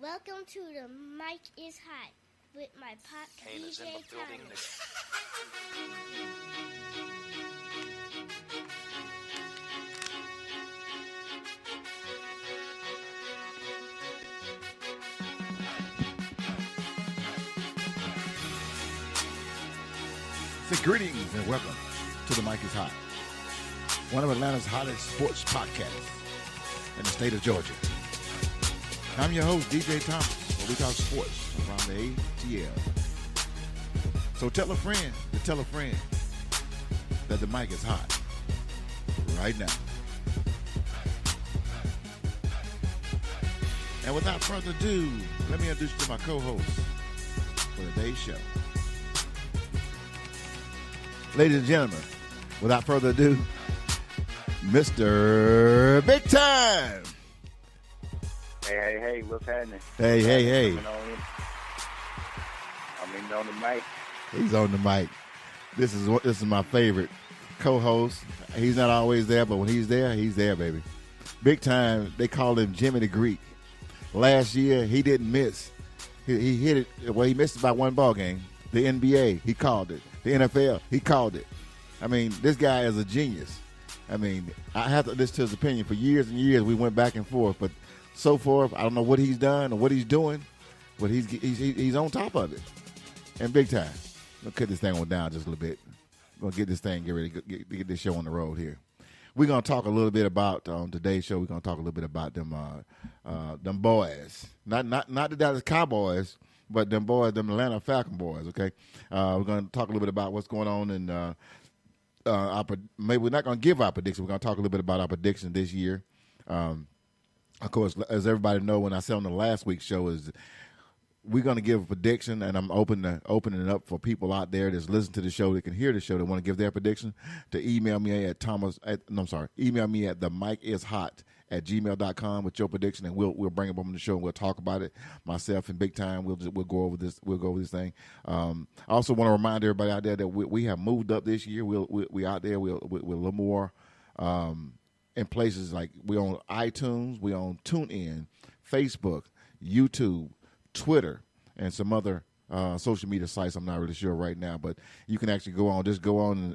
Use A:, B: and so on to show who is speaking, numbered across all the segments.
A: Welcome to the Mic is Hot with my pop DJ Thomas.
B: So greetings and welcome to the Mic is Hot, one of Atlanta's hottest sports podcasts in the state of Georgia. I'm your host, DJ Thomas, where we talk sports around the ATL. So tell a friend to tell a friend that the mic is hot right now. And without further ado, let me introduce you to my co-host for today's show. Ladies and gentlemen, without further ado, Mr. Bigtime.
C: Hey, what's happening?
B: Hey.
C: I'm in on the mic.
B: He's on the mic. This is my favorite co-host. He's not always there, but when he's there, baby. Bigtime, they call him Jimmy the Greek. Last year, he didn't miss. He hit it. Well, he missed it by one ball game. The NBA, he called it. The NFL, he called it. I mean, this guy is a genius. I mean, I have to listen to his opinion. For years and years, we went back and forth, but so far, I don't know what he's done or what he's doing, but he's on top of it. And big time. We'll cut this thing on down just a little bit. We're going to get this thing, get ready to get this show on the road here. We're going to talk a little bit about, on today's show, we're going to talk a little bit about them boys. Not the Dallas Cowboys, but them boys, them Atlanta Falcon boys, okay? We're going to talk a little bit about what's going on in maybe we're not going to give our prediction. We're going to talk a little bit about our prediction this year. Of course, as everybody know, when I said on the last week's show, is we're going to give a prediction, and I'm opening it up for people out there that's listening to the show, that can hear the show, that want to give their prediction, to email me at email me at themicishot@gmail.com with your prediction, and we'll bring it up on the show and we'll talk about it. Myself and Big Time, we'll go over this. We'll go over this thing. I also want to remind everybody out there that we have moved up this year. We out there. We're a little more. In places like we on iTunes, we on TuneIn, Facebook, YouTube, Twitter, and some other social media sites. I'm not really sure right now, but you can actually go on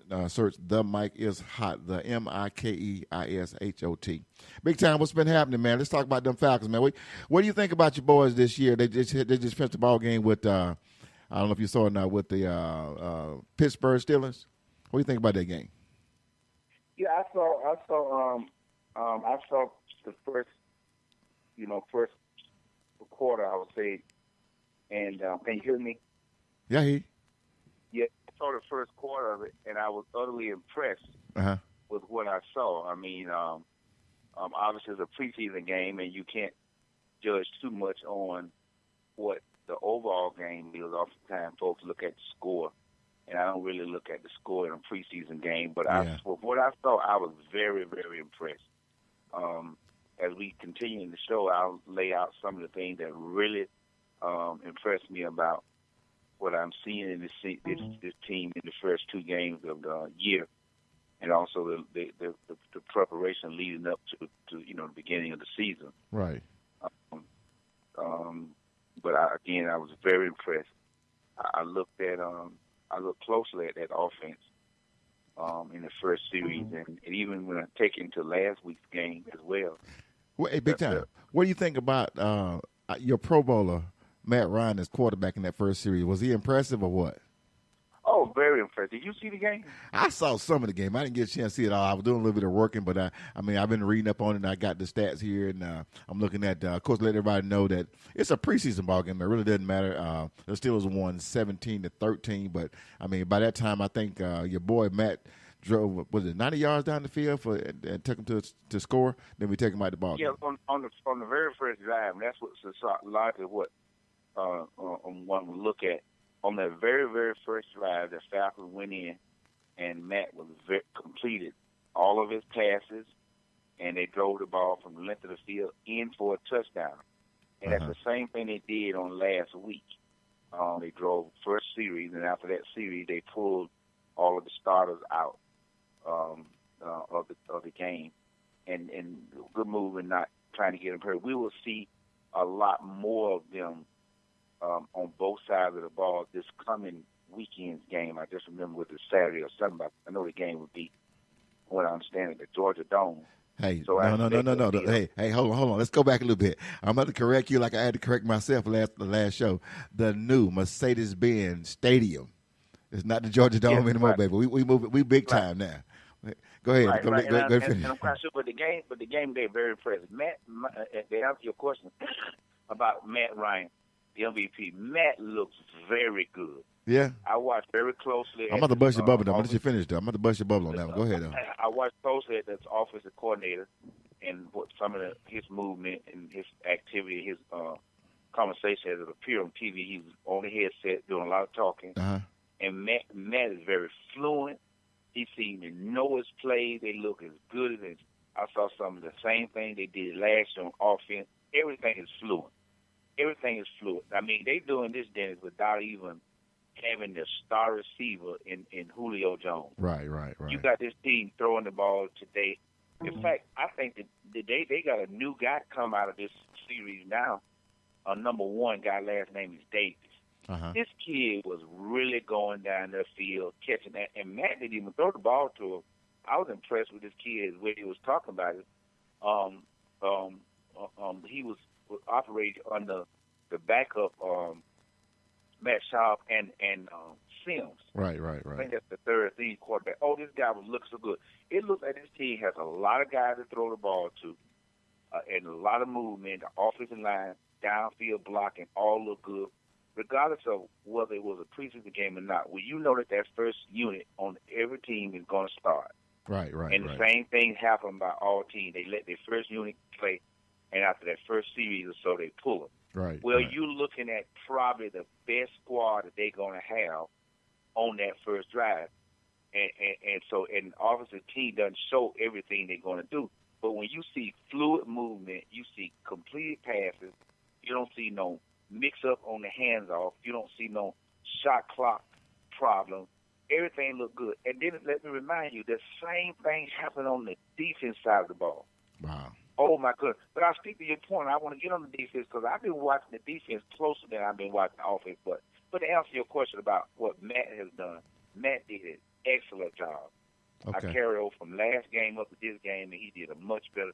B: and search The Mic is Hot, the MIKEISHOT. Big Time, what's been happening, man? Let's talk about them Falcons, man. What do you think about your boys this year? They just finished the ball game with I don't know if you saw it now, with the Pittsburgh Steelers. What do you think about that game?
C: Yeah, I saw the first quarter, I would say, and can you hear me?
B: Yeah,
C: Yeah, I saw the first quarter of it, and I was utterly impressed with what I saw. I mean, obviously it's a preseason game, and you can't judge too much on what the overall game is. Oftentimes, folks look at the score. And I don't really look at the score in a preseason game. But with what I saw, I was very, very impressed. As we continue in the show, I'll lay out some of the things that really impressed me about what I'm seeing in this team in the first two games of the year, and also the preparation leading up to the beginning of the season.
B: Right.
C: But I was very impressed. I looked closely at that offense in the first series, and even when I take into last week's game as well.
B: Well, hey, Big Time, what do you think about your Pro Bowler, Matt Ryan, as quarterback in that first series? Was he impressive or what?
C: Oh, very impressive. Did you see the game?
B: I saw some of the game. I didn't get a chance to see it all. I was doing a little bit of working, but I've been reading up on it, and I got the stats here, and I'm looking at, of course, let everybody know that it's a preseason ball game. It really doesn't matter. The Steelers won 17-13, but, by that time, I think your boy Matt drove, 90 yards down the field and took him to score. Then we take him out the ball game.
C: Yeah, on the very first drive, and that's what's a lot of what one would look at. On that very, very first drive, the Falcons went in, and Matt completed all of his passes, and they drove the ball from the length of the field in for a touchdown. And that's the same thing they did on last week. They drove first series, and after that series, they pulled all of the starters out of the game, and good move in not trying to get them hurt. We will see a lot more of them on both sides of the ball this coming weekend's game. I just remember with the Saturday or Sunday. I know the game would be, what I understand, at the Georgia Dome.
B: Hey,
C: so
B: no. Hey, hold on. Let's go back a little bit. I'm about to correct you like I had to correct myself the last show. The new Mercedes-Benz Stadium. It's not the Georgia Dome anymore,
C: right.
B: baby. We move it. We big time now. Go ahead.
C: Right,
B: go
C: right.
B: ahead. Finish.
C: And I'm quite sure, but the game day very impressive. Matt, to answer your question about Matt Ryan, the MVP, Matt looks very good.
B: Yeah.
C: I watched very closely.
B: I'm about to bust your bubble, though. I'm going to let you finish, though. I'm about to bust your bubble on that one. Go ahead, though.
C: I watched closely at the offensive coordinator and what some of his movement and his activity, his conversation as it appeared on TV. He was on the headset doing a lot of talking.
B: Uh-huh.
C: And Matt is very fluent. He seemed to know his plays. They look as good as I saw some of the same thing they did last year on offense. Everything is fluent. Everything is fluid. I mean, they doing this, Dennis, without even having the star receiver in Julio Jones.
B: Right.
C: You got this team throwing the ball today. In fact, I think that they got a new guy come out of this series now. A number one guy, last name is Davis.
B: Uh-huh.
C: This kid was really going down the field, catching that, and Matt didn't even throw the ball to him. I was impressed with this kid when he was talking about it. He was operating under the backup Matt Schaub and Sims.
B: Right.
C: I think that's the third thing quarterback. Oh, this guy was looking so good. It looks like this team has a lot of guys to throw the ball to, and a lot of movement. The offensive line, downfield blocking, all look good, regardless of whether it was a preseason game or not. Well, you know that first unit on every team is going to start.
B: Right.
C: And the same thing happened by all teams. They let their first unit play, and after that first series or so, they pull them.
B: Right.
C: Well, you're looking at probably the best squad that they're going to have on that first drive. And so an offensive team doesn't show everything they're going to do. But when you see fluid movement, you see completed passes, you don't see no mix-up on the hands-off, you don't see no shot clock problem, everything look good. And then let me remind you, the same thing happened on the defense side of the ball.
B: Wow.
C: Oh, my goodness. But I'll speak to your point. I want to get on the defense because I've been watching the defense closer than I've been watching the offense. But to answer your question about what Matt has done, Matt did an excellent job.
B: Okay.
C: I carried over from last game up to this game, and he did a much better,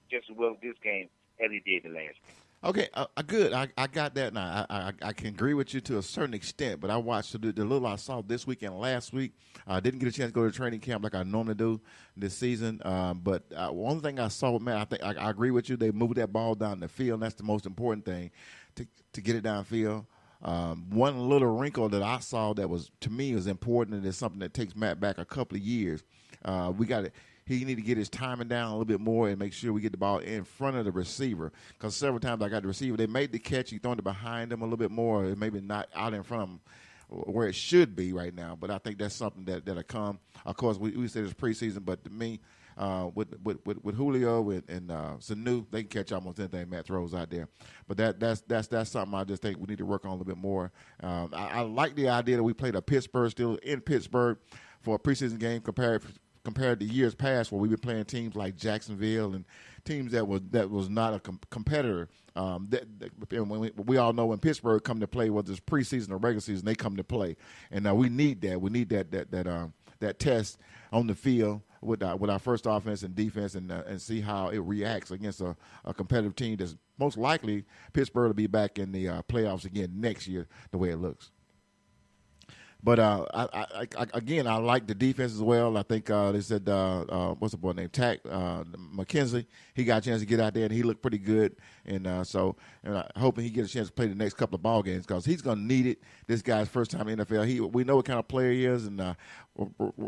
C: just as well this game as he did the last game.
B: Okay, good. I got that now. I can agree with you to a certain extent, but I watched the little I saw this week and last week. I didn't get a chance to go to training camp like I normally do this season. But one thing I saw, man, I think I agree with you. They moved that ball down the field, and that's the most important thing to get it downfield. One little wrinkle that I saw that was, to me, was important, and it's something that takes Matt back a couple of years. He need to get his timing down a little bit more and make sure we get the ball in front of the receiver. Because several times I got the receiver, they made the catch, he throwing it behind him a little bit more, maybe not out in front of him where it should be right now. But I think that's something that'll come. Of course, we said it's preseason, but to me, with Julio and Sanu, they can catch almost anything Matt throws out there. But that's something I just think we need to work on a little bit more. I like the idea that we played Pittsburgh still in Pittsburgh for a preseason game compared to years past where we've been playing teams like Jacksonville and teams that was not a competitor. We all know when Pittsburgh come to play, whether it's preseason or regular season, they come to play, and we need that. We need that test on the field with our first offense and defense, and see how it reacts against a competitive team that's most likely Pittsburgh will be back in the playoffs again next year, the way it looks. But I like the defense as well. I think they said what's the boy named McKenzie. He got a chance to get out there and he looked pretty good. And I'm hoping he gets a chance to play the next couple of ball games because he's going to need it. This guy's first time in the NFL. We know what kind of player he is, and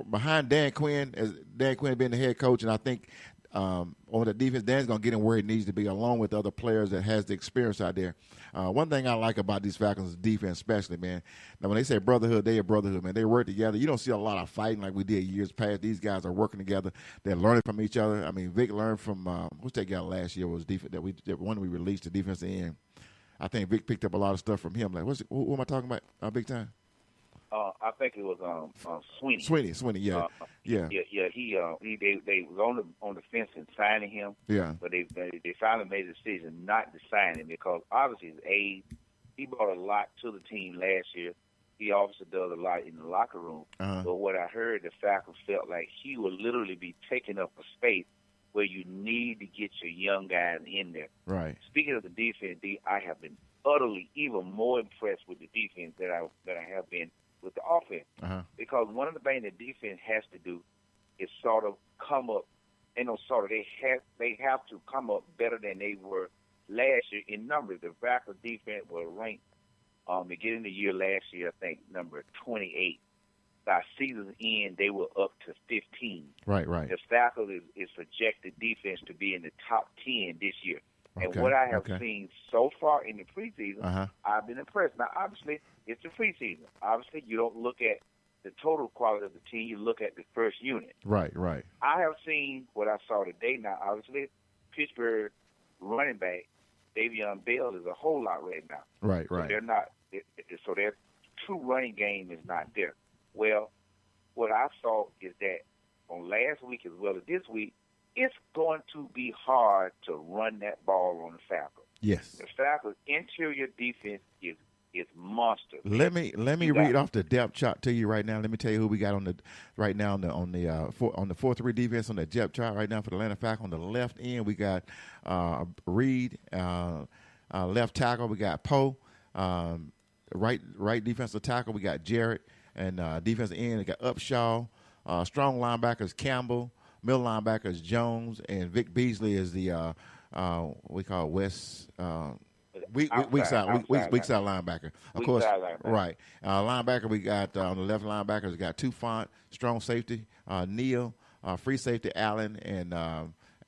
B: behind Dan Quinn, as Dan Quinn being the head coach, and I think. On the defense, Dan's going to get him where he needs to be, along with other players that has the experience out there. One thing I like about these Falcons is defense, especially, man. Now, when they say brotherhood, they are brotherhood, man. They work together. You don't see a lot of fighting like we did years past. These guys are working together. They're learning from each other. I mean, Vic learned from what's that guy last year was defense that when we released the defensive end. I think Vic picked up a lot of stuff from him. Like, who am I talking about? Big time.
C: I think it was Sweeney.
B: Sweeney, yeah.
C: Yeah. They was on the fence and signing him.
B: Yeah.
C: But they finally made a decision not to sign him because obviously his age. He brought a lot to the team last year. He obviously does a lot in the locker room. But what I heard, the Falcons felt like he would literally be taking up a space where you need to get your young guys in there.
B: Right.
C: Speaking of the defense, I have been utterly even more impressed with the defense that I have been with the offense. Because one of the things the defense has to do is sort of come up. They have to come up better than they were last year in numbers. The Falcons defense was ranked beginning of the year last year, I think, number 28. By season's end, they were up to 15.
B: Right.
C: The Falcons is projected defense to be in the top 10 this year. And what I have seen so far in the preseason, I've been impressed. Now, obviously, it's the preseason. Obviously, you don't look at the total quality of the team. You look at the first unit.
B: Right.
C: I have seen what I saw today. Now, obviously, Pittsburgh running back, Davion Bell, is a whole lot right now.
B: Right.
C: So they're not. So their true running game is not there. Well, what I saw is that on last week as well as this week, it's going to be hard to run that ball on the Falcons.
B: Yes.
C: The Falcons' interior defense is monster.
B: Let me read off the depth chart to you right now. Let me tell you who we got on the 4-3 defense on the depth chart right now for the Atlanta Falcons. On the left end, we got Reed, left tackle. We got Poe. Right defensive tackle, we got Jarrett, and defensive end, we got Upshaw. Strong linebackers, Campbell. Middle linebackers, Jones, and Vic Beasley is the we call West weak side linebacker. Of course, right. Linebacker, we got on the left linebackers, we got Tufont, strong safety, Neal, free safety, Allen, and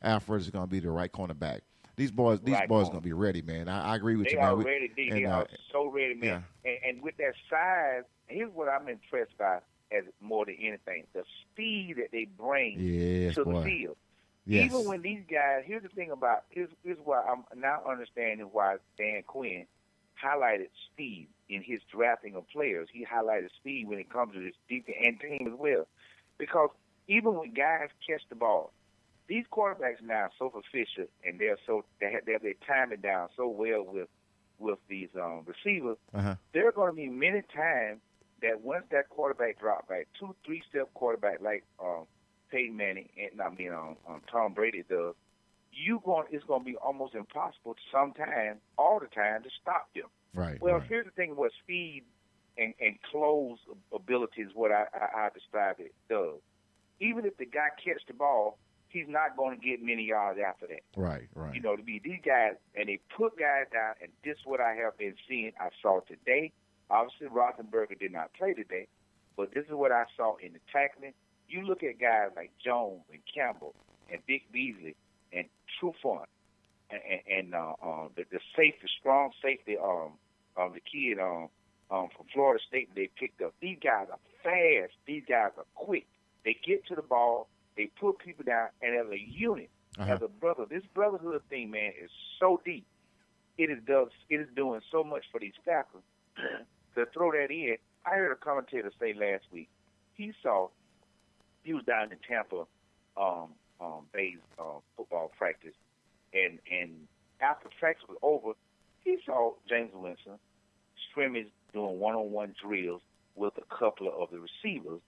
B: Alfred is going to be the right cornerback. These boys are going to be ready, man. I agree with you, man.
C: They are so ready, man. Yeah. And with that size, here's what I'm impressed by as more than anything, the speed that they bring to the field. Yes. Even when these guys, here's the thing about, here's why I'm now understanding why Dan Quinn highlighted speed in his drafting of players. He highlighted speed when it comes to this defense and team as well. Because even when guys catch the ball, these quarterbacks now are so proficient and they have their timing down so well with these receivers. There are going to be many times that once that quarterback drop back, 2-3-step quarterback like Peyton Manning and Tom Brady does, it's going to be almost impossible sometimes, all the time, to stop them.
B: Right.
C: Well, here's the thing: what speed and close ability is what I describe it does. Even if the guy catch the ball, he's not going to get many yards after that.
B: Right.
C: You know, to be these guys, and they put guys down, and this is what I have been seeing. I saw today. Obviously, Roethlisberger did not play today, but this is what I saw in the tackling. You look at guys like Jones and Campbell and Vic Beasley and Trufant and the safety, strong safety, the kid from Florida State they picked up. These guys are fast. These guys are quick. They get to the ball. They put people down, and as a unit, as a brother, this brotherhood thing, man, is so deep. It is doing so much for these Falcons. To throw that in, I heard a commentator say last week he was down in Tampa Bay's football practice, and after practice was over, he saw James Winston scrimmage doing one-on-one drills with a couple of the receivers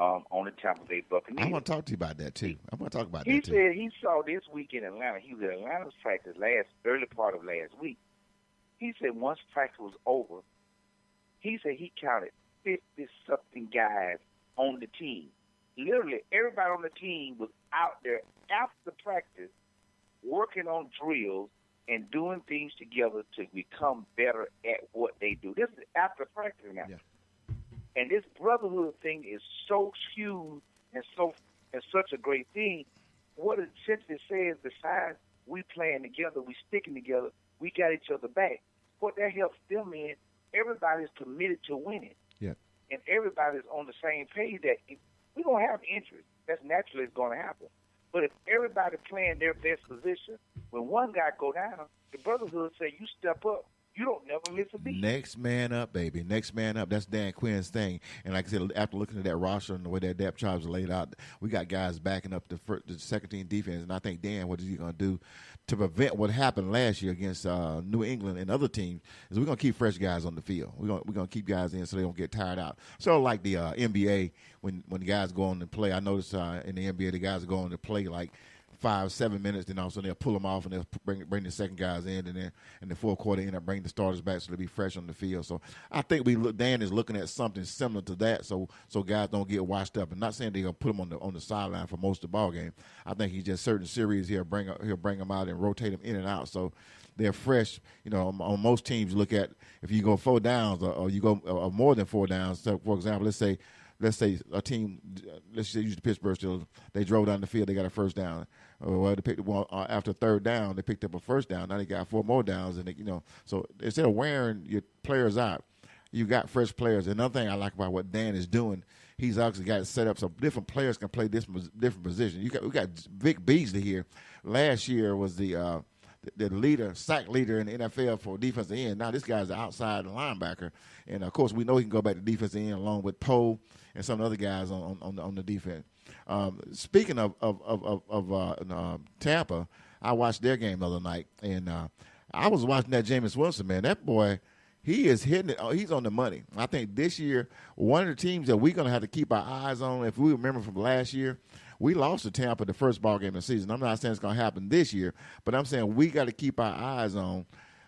C: on the Tampa Bay Buccaneers.
B: I want to talk to you about that too.
C: He said he saw this week in Atlanta. He was at Atlanta's practice early part of last week. He said once practice was over, he said he counted 50-something guys on the team. Literally, everybody on the team was out there after practice working on drills and doing things together to become better at what they do. This is after practice now. Yeah. And this brotherhood thing is so huge and such a great thing. What it simply says, besides we playing together, we sticking together, we got each other back. What that helps them in, everybody's committed to winning.
B: Yeah.
C: And everybody's on the same page that we're going to have interest. That's naturally going to happen. But if everybody playing their best position, when one guy go down, the brotherhood say, you step up, You don't never miss a beat.
B: Next man up, baby. Next man up. That's Dan Quinn's thing. And like I said, after looking at that roster and the way that depth charts are laid out, we got guys backing up the second team defense. And I think Dan, what is he going to do to prevent what happened last year against New England and other teams? Is we're going to keep fresh guys on the field. We're going to keep guys in so they don't get tired out. So like the NBA, when the guys go on to play, I noticed in the NBA the guys are going to play like 5-7 minutes, then also they'll pull them off and they'll bring the second guys in, and then in the fourth quarter end up bringing the starters back so they'll be fresh on the field. So I think Dan is looking at something similar to that, so guys don't get washed up. And not saying they're gonna put them on the sideline for most of the ball game. I think he's just certain series he'll bring them out and rotate them in and out so they're fresh. You know, on most teams, you look at if you go 4 downs or you go more than 4 downs. So for example, let's say a team, let's say use the Pittsburgh Steelers, they drove down the field, they got a first down. Well, they picked one after third down, they picked up a first down. Now they got 4 more downs, and so instead of wearing your players out, you got fresh players. Another thing I like about what Dan is doing, he's actually got it set up so different players can play different positions. We got Vic Beasley here. Last year was the sack leader in the NFL for defensive end. Now this guy's an outside linebacker, and of course we know he can go back to defensive end along with Poe and some other guys on the defense. Speaking of Tampa, I watched their game the other night, and I was watching that Jameis Winston, man. That boy, he is hitting it. He's on the money. I think this year, one of the teams that we're going to have to keep our eyes on, if we remember from last year, we lost to Tampa the first ball game of the season. I'm not saying it's going to happen this year, but I'm saying we got to keep our eyes on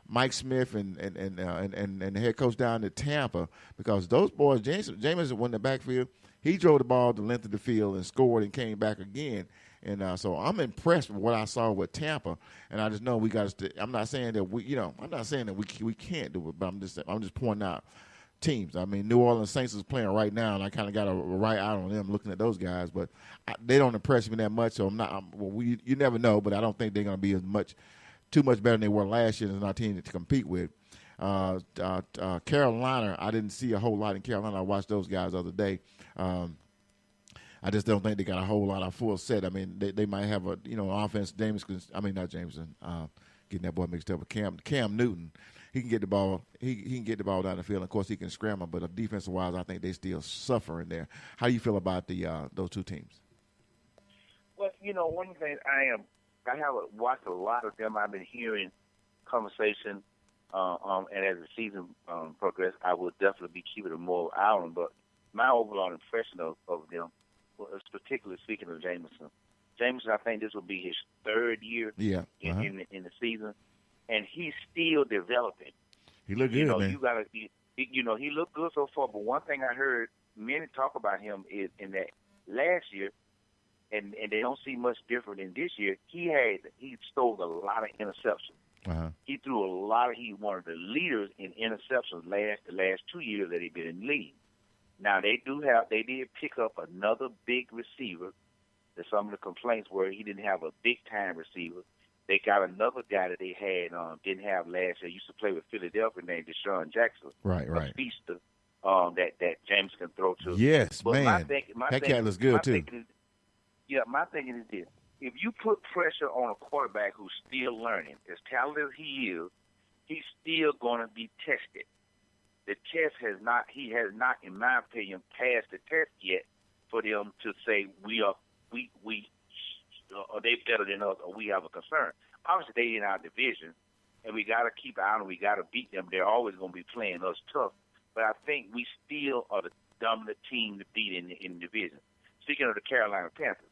B: Mike Smith and the head coach down at Tampa, because those boys, Jameis won the backfield. He drove the ball the length of the field and scored and came back again. And so I'm impressed with what I saw with Tampa, and I just know we got to. I'm not saying that we can't do it, but I'm just pointing out teams. I mean, New Orleans Saints is playing right now, and I kind of got a right out on them looking at those guys, but they don't impress me that much. So I'm not. You never know, but I don't think they're going to be too much better than they were last year as our team to compete with. Carolina, I didn't see a whole lot in Carolina. I watched those guys the other day. I just don't think they got a whole lot of full set. I mean, they might have offense. Not Jameson. Getting that boy mixed up with Cam Newton. He can get the ball. He can get the ball down the field. Of course, he can scramble. But defensive wise, I think they still suffering there. How do you feel about those two teams?
C: Well, one thing I have watched a lot of them. I've been hearing conversation, and as the season progresses, I will definitely be keeping a more eye on them. But my overall impression of them, particularly speaking of Jameson, I think this will be his 3rd year in the season, and he's still developing.
B: He looked good, man.
C: He looked good so far. But one thing I heard many talk about him is in that last year, and they don't see much different in this year. He stole a lot of interceptions.
B: Uh-huh.
C: He threw a lot of. He's one of the leaders in interceptions the last 2 years that he's been in the league. Now they did pick up another big receiver. Some of the complaints were he didn't have a big time receiver. They got another guy that they didn't have last year. Used to play with Philadelphia named Deshaun Jackson.
B: Right.
C: A feaster that James can throw to.
B: Yes, but man. That cat looks good too.
C: My thinking is this: if you put pressure on a quarterback who's still learning, as talented as he is, he's still going to be tested. The test has not, in my opinion, passed the test yet for them to say are they better than us or we have a concern. Obviously, they in our division, and we got to keep an eye on them. We got to beat them. They're always going to be playing us tough. But I think we still are the dominant team to beat in the division. Speaking of the Carolina Panthers,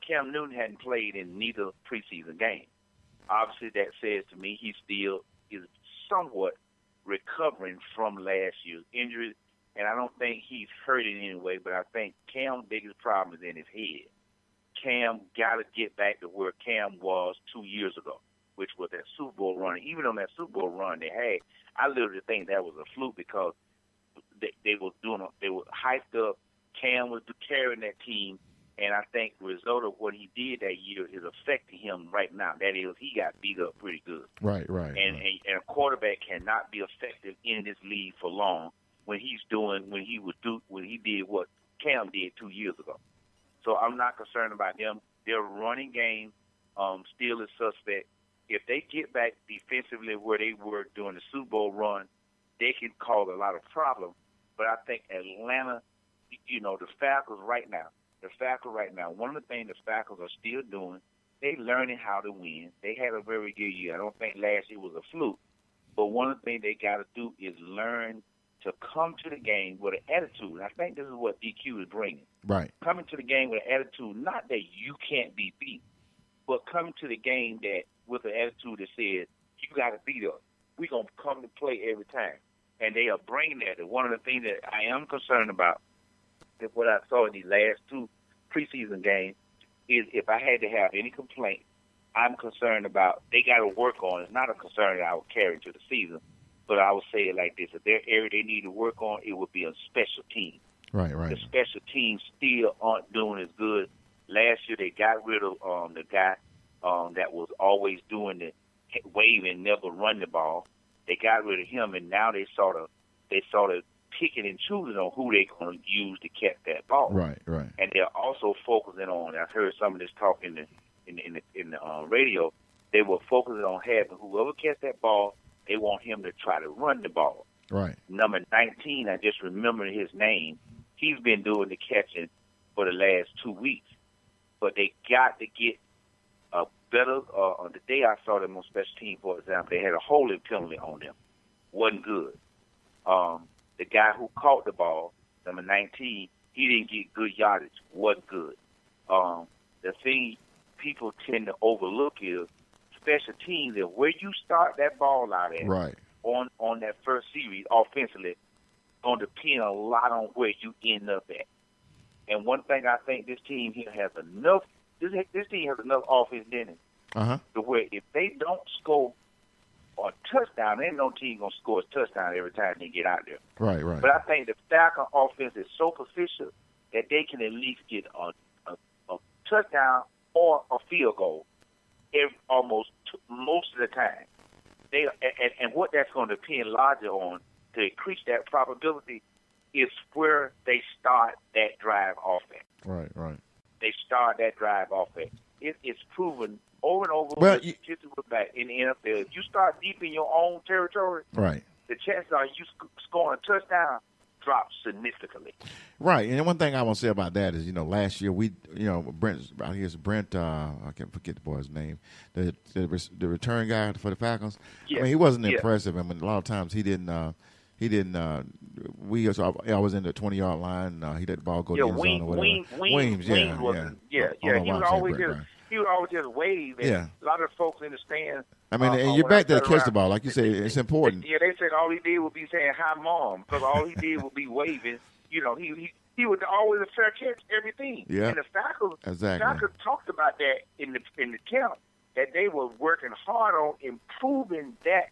C: Cam Newton hadn't played in neither preseason game. Obviously, that says to me he still is somewhat recovering from last year's injury, and I don't think he's hurt in any way, but I think Cam's biggest problem is in his head. Cam got to get back to where Cam was 2 years ago, which was that Super Bowl run. Even on that Super Bowl run they had, I literally think that was a fluke because they were hyped up. Cam was carrying that team, and I think the result of what he did that year is affecting him right now. That is, he got beat up pretty good.
B: Right.
C: And a quarterback cannot be effective in this league for long when he did what Cam did 2 years ago. So I'm not concerned about them. Their running game still is suspect. if they get back defensively where they were during the Super Bowl run, they can cause a lot of problems. But I think Atlanta, the Falcons right now, one of the things the Falcons are still doing, they learning how to win. They had a very good year. I don't think last year was a fluke. But one of the things they got to do is learn to come to the game with an attitude. And I think this is what DQ is bringing.
B: Right.
C: Coming to the game with an attitude, not that you can't be beat, but coming to the game that with an attitude that says, you got to beat us. We're going to come to play every time. And they are bringing that. And one of the things that I am concerned about is what I saw in these last 2 preseason games is if I had to have any complaint, I'm concerned about they got to work on. It's not a concern that I would carry into the season, but I would say it like this. If their area they need to work on, it would be a special team.
B: Right.
C: The special teams still aren't doing as good. Last year they got rid of the guy that was always doing the waving, never run the ball. They got rid of him, and now they sort of picking and choosing on who they're going to use to catch that ball.
B: Right.
C: And they're also focusing on. I've heard some of this talk in the radio. They were focusing on having whoever catch that ball, they want him to try to run the ball.
B: Right.
C: Number 19, I just remember his name. He's been doing the catching for the last 2 weeks, but they got to get a better. On the day I saw them on special team, for example, they had a holding penalty on them. Wasn't good. The guy who caught the ball, number 19, he didn't get good yardage. Wasn't good. The thing people tend to overlook is special teams. And where you start that ball out at,
B: right,
C: on that first series offensively, going to depend a lot on where you end up at. And one thing I think this team here has enough. This team has enough offense in it to where if they don't score a touchdown, ain't no team gonna score a touchdown every time they get out there.
B: Right.
C: But I think the Falcon offense is so proficient that they can at least get a touchdown or a field goal most of the time. And what that's going to depend largely on to increase that probability is where they start that drive offense.
B: Right.
C: They start that drive offense. It's proven over and over back in the NFL. If you start deep in your own territory,
B: right,
C: the chances are you scoring a touchdown drops significantly.
B: Right, and one thing I want to say about that is, last year Brent, I can't forget the boy's name, the return guy for the Falcons.
C: Yes.
B: I mean, he wasn't impressive. I mean, a lot of times he didn't. I was in the 20-yard line. He let the ball go to the end zone or whatever. Weems, he would always just wave. And a lot of folks in the stands. I mean, and you're back there to catch the ball, like you say. It's important.
C: Yeah, they said all he did was be saying "Hi, Mom," because all he did was be waving. He would always a fair catch everything. Yeah, and the Falcons talked about that in the camp, that they were working hard on improving that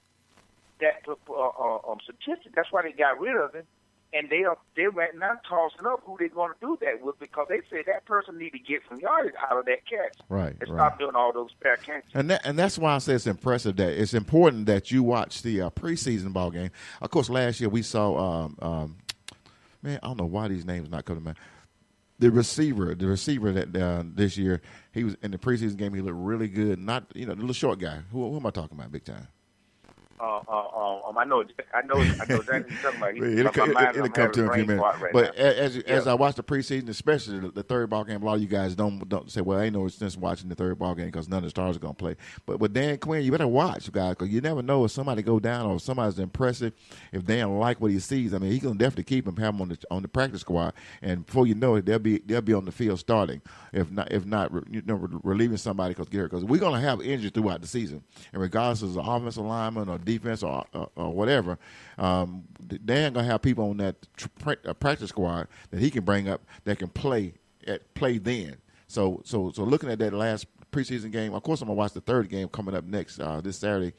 C: statistic. That's why they got rid of him, and they're right now tossing up who they're going to do that with, because they say that person need to get some yardage out of that catch.
B: Right.
C: And stop doing all those fair catches.
B: And that's why I say it's impressive that it's important that you watch the preseason ball game. Of course, last year we saw man, I don't know why these names not coming to mind. The receiver that this year, he was in the preseason game. He looked really good. Not the little short guy. Who am I talking about? Big time.
C: I know exactly what you're talking about.
B: It'll come to him in a few minutes. But as I watch the preseason, especially the third ball game, a lot of you guys don't say, well, ain't no sense watching the third ball game because none of the stars are going to play. But with Dan Quinn, you better watch, guys, because you never know if somebody go down or if somebody's impressive. If Dan like what he sees, I mean, he's going to definitely keep him, have him on the practice squad, and before you know it, they'll be on the field starting. If not, relieving somebody because we're going to have injuries throughout the season, and regardless of the offensive lineman or defense or whatever, Dan gonna have people on that practice squad that he can bring up that can play then. So looking at that last preseason game, of course I'm gonna watch the third game coming up next this Saturday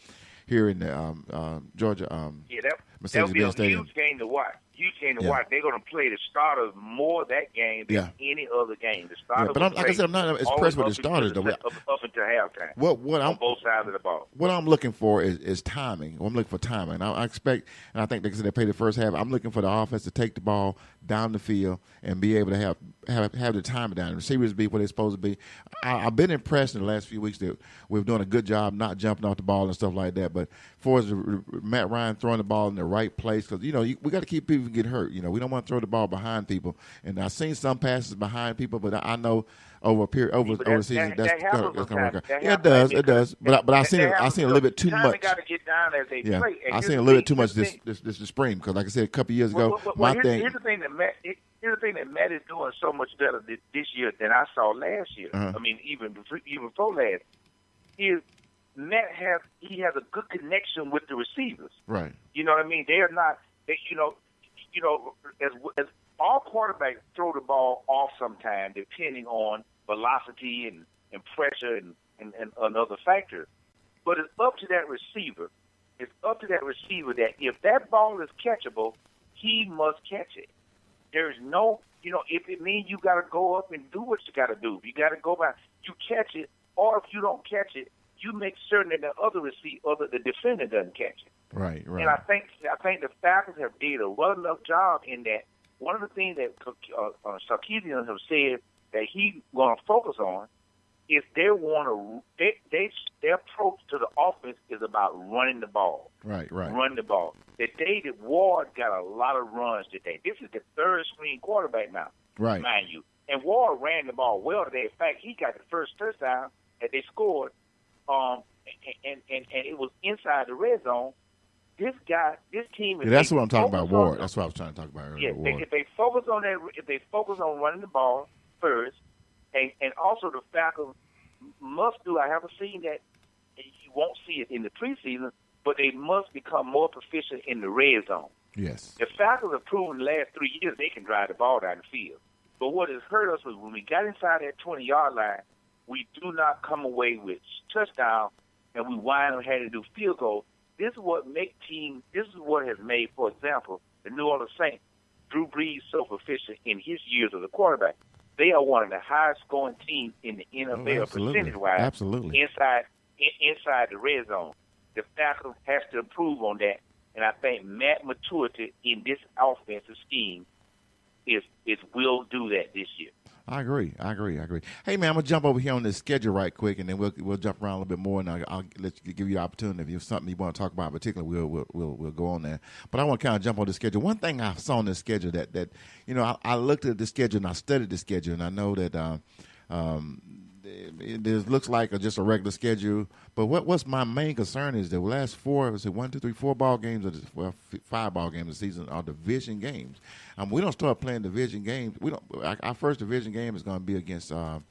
B: here in the Georgia.
C: That'll be a huge game to watch. You can watch. They're going to play the starters more that game than any other game. The starters.
B: But like I said, I'm not impressed with the starters though.
C: Up until halftime.
B: What
C: on both sides of the ball.
B: What I'm looking for is timing. I'm looking for timing. I expect, and I think they played the first half. I'm looking for the offense to take the ball down the field and be able to have the timing down. The receivers be where they're supposed to be. I've been impressed in the last few weeks that we've done a good job not jumping off the ball and stuff like that. But for Matt Ryan throwing the ball in the right place, because we got to keep people from getting hurt. We don't want to throw the ball behind people. And I've seen some passes behind people, but I know over a period over the season that's going to work out. Yeah, it does. But I've seen a little bit too much.
C: Got to get down as they play.
B: I've seen a little bit too much this spring because, like I said, a couple of years ago,
C: here's the thing that Matt is doing so much better this year than I saw last year. I mean, even before last, Matt has a good connection with the receivers.
B: Right.
C: You know what I mean? They are not. As all quarterbacks throw the ball off sometime, depending on velocity and pressure and other factors. But it's up to that receiver. It's up to that receiver that if that ball is catchable, he must catch it. There's no, if it means you got to go up and do what you got to do. You got to go by, you catch it, or if you don't catch it, you make certain that the defender doesn't catch it.
B: Right.
C: And I think the Falcons have did a well enough job in that. One of the things that Sarkisian have said that he's going to focus on is their approach to the offense is about running the ball.
B: Right.
C: Running the ball. Today, Ward got a lot of runs today. This is the third string quarterback now,
B: right?
C: Mind you. And Ward ran the ball well today. In fact, he got the first touchdown that they scored, and it was inside the red zone. This team.
B: That's what I'm talking about, Ward. That's what I was trying to talk about earlier.
C: Yeah, if they focus on that, if they focus on running the ball first, and also the Falcons must do. I haven't seen that. You won't see it in the preseason, but they must become more proficient in the red zone.
B: Yes.
C: The Falcons have proven the last 3 years they can drive the ball down the field. But what has hurt us was when we got inside that 20-yard line, we do not come away with touchdown, and we wind up having to do field goals. This is what has made, for example, the New Orleans Saints, Drew Brees, so proficient in his years as a quarterback. They are one of the highest scoring teams in the NFL percentage-wise.
B: Absolutely.
C: Inside the red zone. The Falcons has to improve on that, and I think Matt's maturity in this offensive scheme will do that this year.
B: I agree. Hey, man, I'm going to jump over here on this schedule right quick, and then we'll jump around a little bit more, and I'll give you the opportunity. If there's something you want to talk about in particular, we'll go on there. But I want to kind of jump on the schedule. One thing I saw on the schedule that I looked at the schedule and I studied the schedule, and I know that it looks like just a regular schedule. But what's my main concern is the last four ball games of 5 ball games of the season are division games. We don't start playing division games. Our first division game is going to be against the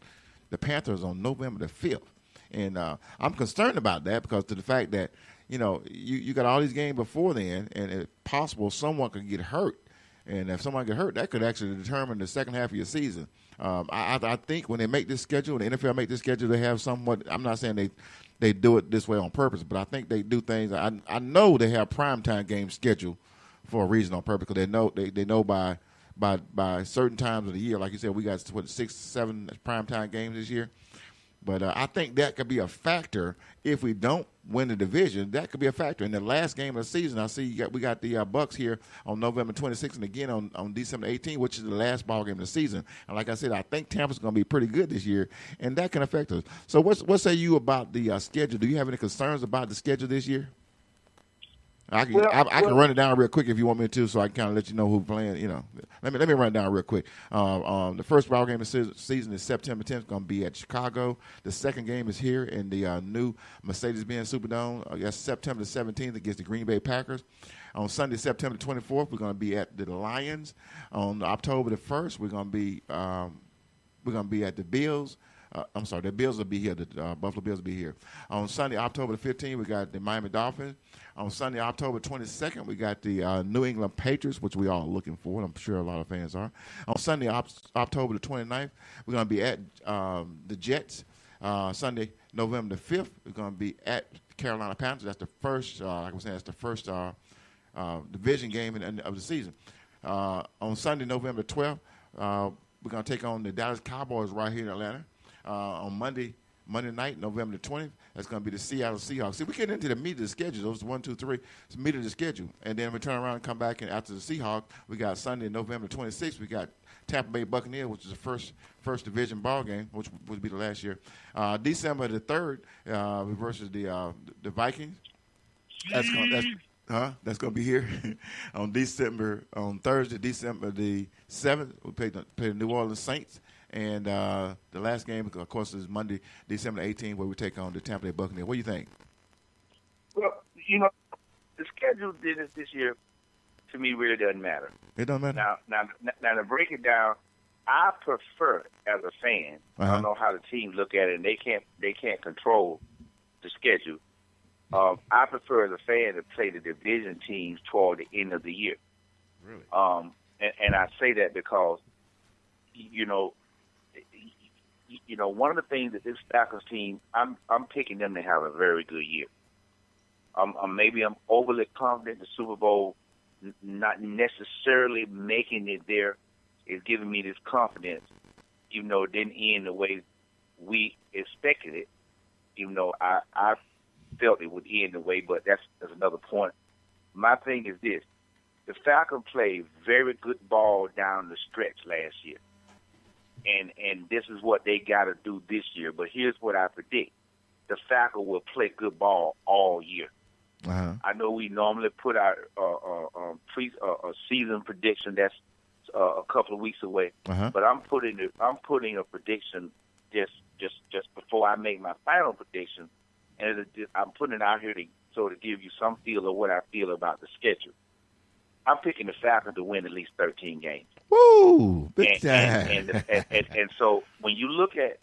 B: Panthers on November the 5th. And I'm concerned about that because of the fact that, you got all these games before then, and it's possible someone could get hurt. And if someone get hurt, that could actually determine the second half of your season. I think when they make this schedule, the NFL make this schedule, they have somewhat. I'm not saying they do it this way on purpose, but I think they do things. I know they have primetime games scheduled for a reason on purpose because they know by certain times of the year. Like you said, we got 6, 7 primetime games this year. But I think that could be a factor if we don't win the division. That could be a factor. In the last game of the season, I see we got the Bucks here on November 26th and again on December 18th, which is the last ball game of the season. And like I said, I think Tampa's going to be pretty good this year, and that can affect us. So what say you about the schedule? Do you have any concerns about the schedule this year? I can run it down real quick if you want me to, so I can kind of let you know who's playing. Let me run it down real quick. The first ball game of the season is September 10th. It's going to be at Chicago. The second game is here in the new Mercedes-Benz Superdome. That's September the 17th against the Green Bay Packers. On Sunday, September the 24th, we're going to be at the Lions. On October the 1st, we're going to be at the Bills. The Bills will be here. The Buffalo Bills will be here. On Sunday, October the 15th, we got the Miami Dolphins. On Sunday, October 22nd, we got the New England Patriots, which we all are looking for. I'm sure a lot of fans are. On Sunday, October the 29th, we're going to be at the Jets. Sunday, November the 5th, we're going to be at Carolina Panthers. That's the first, like I was saying, that's the first division game of the season. On Sunday, November 12th, we're going to take on the Dallas Cowboys right here in Atlanta. On Monday night, November the 20th, that's going to be the Seattle Seahawks. See, we get into the meat of the schedule. Those 1, 2, 3. It's meat of the schedule. And then we turn around and come back, and after the Seahawks, we got Sunday, November 26th, we got Tampa Bay Buccaneers, which is the first division ball game, which would be the last year. December the 3rd versus the Vikings. That's going to be here on Thursday, December the 7th. We play the New Orleans Saints. And the last game, of course, is Monday, December 18th, where we take on the Tampa Bay Buccaneers. What do you think?
C: Well, the schedule this year, to me, really doesn't matter.
B: It doesn't matter?
C: Now, to break it down, I prefer, as a fan, I don't know how the teams look at it, and they can't control the schedule. I prefer, as a fan, to play the division teams toward the end of the year.
B: Really?
C: And I say that because, one of the things that this Falcons team, I'm picking them to have a very good year. Maybe I'm overly confident the Super Bowl, not necessarily making it there, is giving me this confidence, even though it didn't end the way we expected it, even though I felt it would end the way, but that's another point. My thing is this. The Falcons played very good ball down the stretch last year. And this is what they got to do this year. But here's what I predict. The Falcons will play good ball all year.
B: Uh-huh.
C: I know we normally put our season prediction that's a couple of weeks away.
B: Uh-huh.
C: But I'm putting a prediction just before I make my final prediction. And I'm putting it out here to sort of give you some feel of what I feel about the schedule. I'm picking the Falcons to win at least 13 games.
B: Woo! Big time.
C: And so when you look at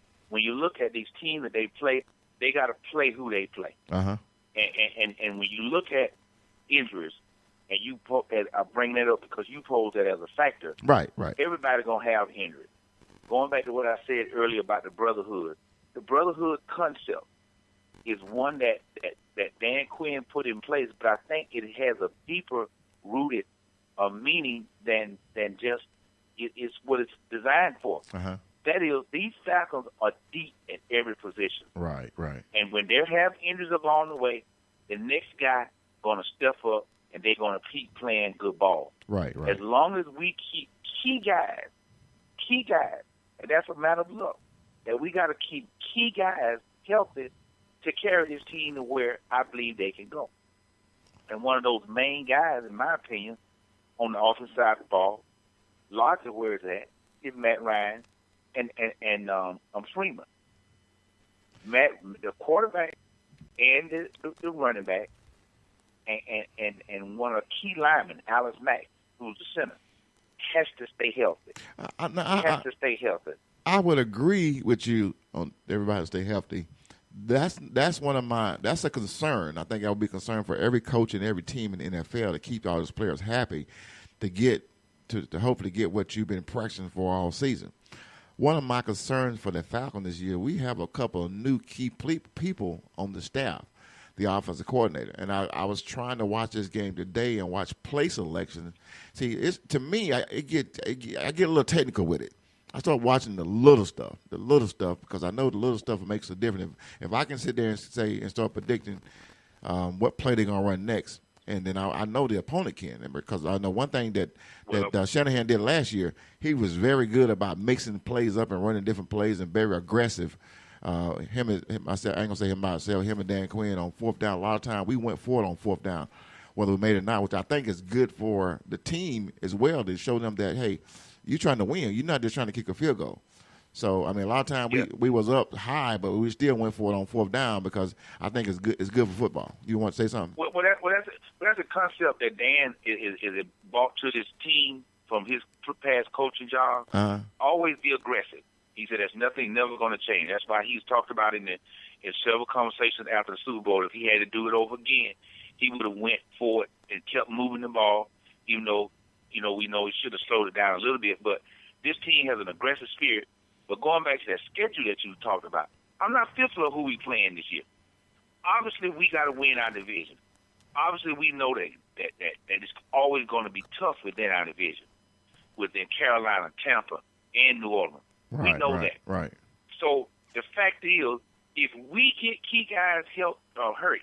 C: these teams that they play, they got to play who they play.
B: Uh-huh.
C: And when you look at injuries, and I bring that up because you pose that as a factor.
B: Right.
C: Everybody gonna have injuries. Going back to what I said earlier about the brotherhood concept is one that Dan Quinn put in place, but I think it has a deeper rooted meaning than just it's what it's designed for.
B: Uh-huh.
C: That is, these Falcons are deep at every position.
B: Right.
C: And when they have injuries along the way, the next guy going to step up and they're going to keep playing good ball.
B: Right.
C: As long as we keep key guys, and that's a matter of luck, that we got to keep key guys healthy to carry this team to where I believe they can go. And one of those main guys, in my opinion, on the offensive side of the ball, largely where it's at, is Matt Ryan and Freeman. Matt, the quarterback and the running back, and one of the key linemen, Alex Mack, who's the center, has to stay healthy. To stay healthy.
B: I would agree with you on everybody to stay healthy. That's a concern. I think I would be concerned for every coach and every team in the NFL to keep all those players happy, to hopefully get what you've been practicing for all season. One of my concerns for the Falcons this year, we have a couple of new key people on the staff, the offensive coordinator. And I was trying to watch this game today and watch play selection. See, to me, I get a little technical with it. I start watching the little stuff, because I know the little stuff makes a difference. If I can sit there and start predicting what play they're going to run next, and then I know the opponent can. Because I know one thing that Shanahan did last year, he was very good about mixing plays up and running different plays and very aggressive. I ain't going to say him myself, him and Dan Quinn on fourth down. A lot of times we went for it on fourth down, whether we made it or not, which I think is good for the team as well to show them that, hey, you're trying to win. You're not just trying to kick a field goal. So, I mean, a lot of times we was up high, but we still went for it on fourth down because I think it's good. It's good for football. You want to say something?
C: Well, that's a concept that Dan is brought to this team from his past coaching job.
B: Uh-huh.
C: Always be aggressive. He said that's never going to change. That's why he's talked about in several conversations after the Super Bowl. If he had to do it over again, he would have went for it and kept moving the ball, even though we know he should have slowed it down a little bit. But this team has an aggressive spirit. But going back to that schedule that you talked about, I'm not fearful of who we playing this year. Obviously, we got to win our division. Obviously, we know that it's always going to be tough within our division. within Carolina, Tampa, and New Orleans. We know that.
B: Right.
C: So the fact is, if we get key guys hurt,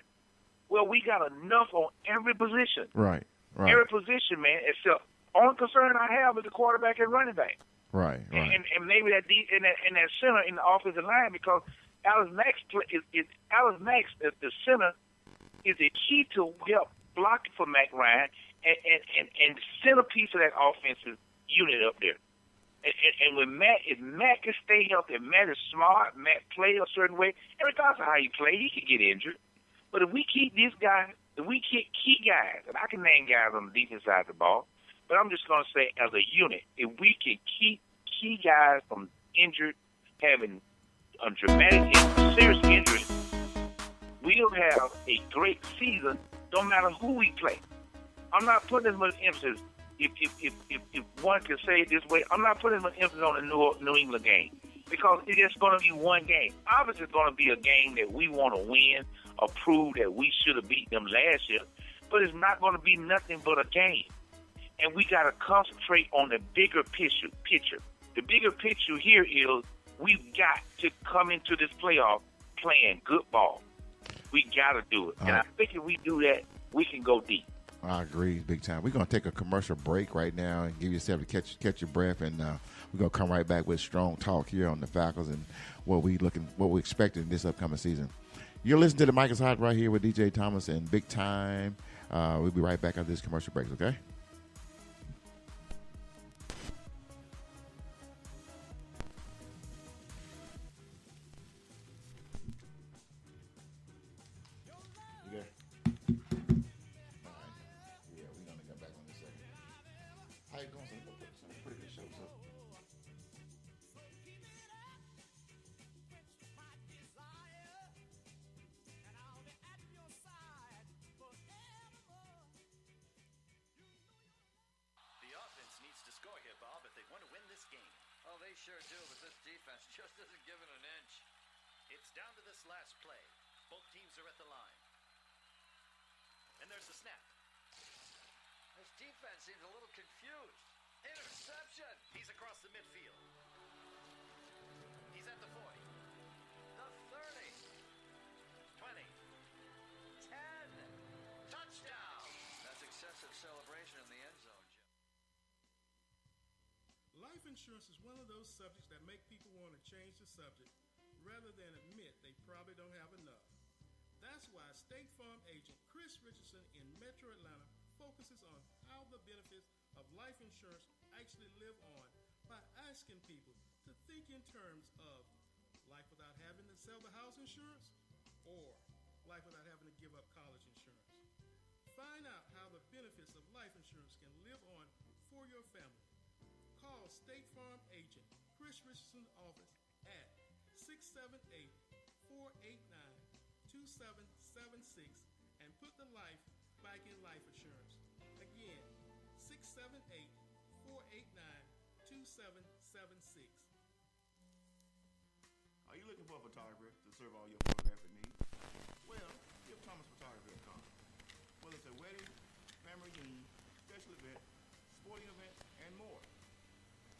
C: well, we got enough on every position.
B: Right.
C: Every position, man, except only concern I have is the quarterback and running back.
B: Right.
C: And maybe that center in the offensive line, because Alex Max the center is a key to help block for Mac Ryan and the centerpiece of that offensive unit up there. And when if Matt can stay healthy, if Matt is smart, Matt play a certain way, and regardless of how he play, he can get injured. But if we keep these guys, if we keep key guys, and I can name guys on the defense side of the ball, but I'm just going to say as a unit, if we can keep key guys from injured, having a dramatic and serious injury, we'll have a great season no matter who we play. I'm not putting as much emphasis. If one can say it this way, I'm not putting much emphasis on the New England game because it's just going to be one game. Obviously, it's going to be a game that we want to win or prove that we should have beat them last year, but it's not going to be nothing but a game. And we got to concentrate on the bigger picture. The bigger picture here is we've got to come into this playoff playing good ball. We got to do it. And I think if we do that, we can go deep.
B: I agree, big time. We're going to take a commercial break right now and give yourself to catch your breath, and we're going to come right back with strong talk here on the Falcons and what we're expecting this upcoming season. You're listening to the Mic is Hot right here with DJ Thomas and Bigtime. We'll be right back after this commercial break, okay?
D: Sure do, but this defense just isn't giving an inch.
E: It's down to this last play. Both teams are at the line. And there's the snap.
D: This defense seems a little confused. Interception!
E: He's across the midfield. He's at the 40.
D: The 30.
E: 20.
D: 10.
E: Touchdown!
D: That's excessive celebration in the end zone.
F: Life insurance is one of those subjects that make people want to change the subject rather than admit they probably don't have enough. That's why State Farm agent Chris Richardson in Metro Atlanta focuses on how the benefits of life insurance actually live on by asking people to think in terms of life without having to sell the house insurance or life without having to give up college insurance. Find out how the benefits of life insurance can live on for your family. Call State Farm agent Chris Richardson's office at 678-489-2776 and put the life back in life insurance. Again, 678-489-2776.
G: Are you looking for a photographer to serve all your photographic needs? Well, give Thomas Photography a call. Whether it's a wedding, family reunion, special event, sporting event, and more.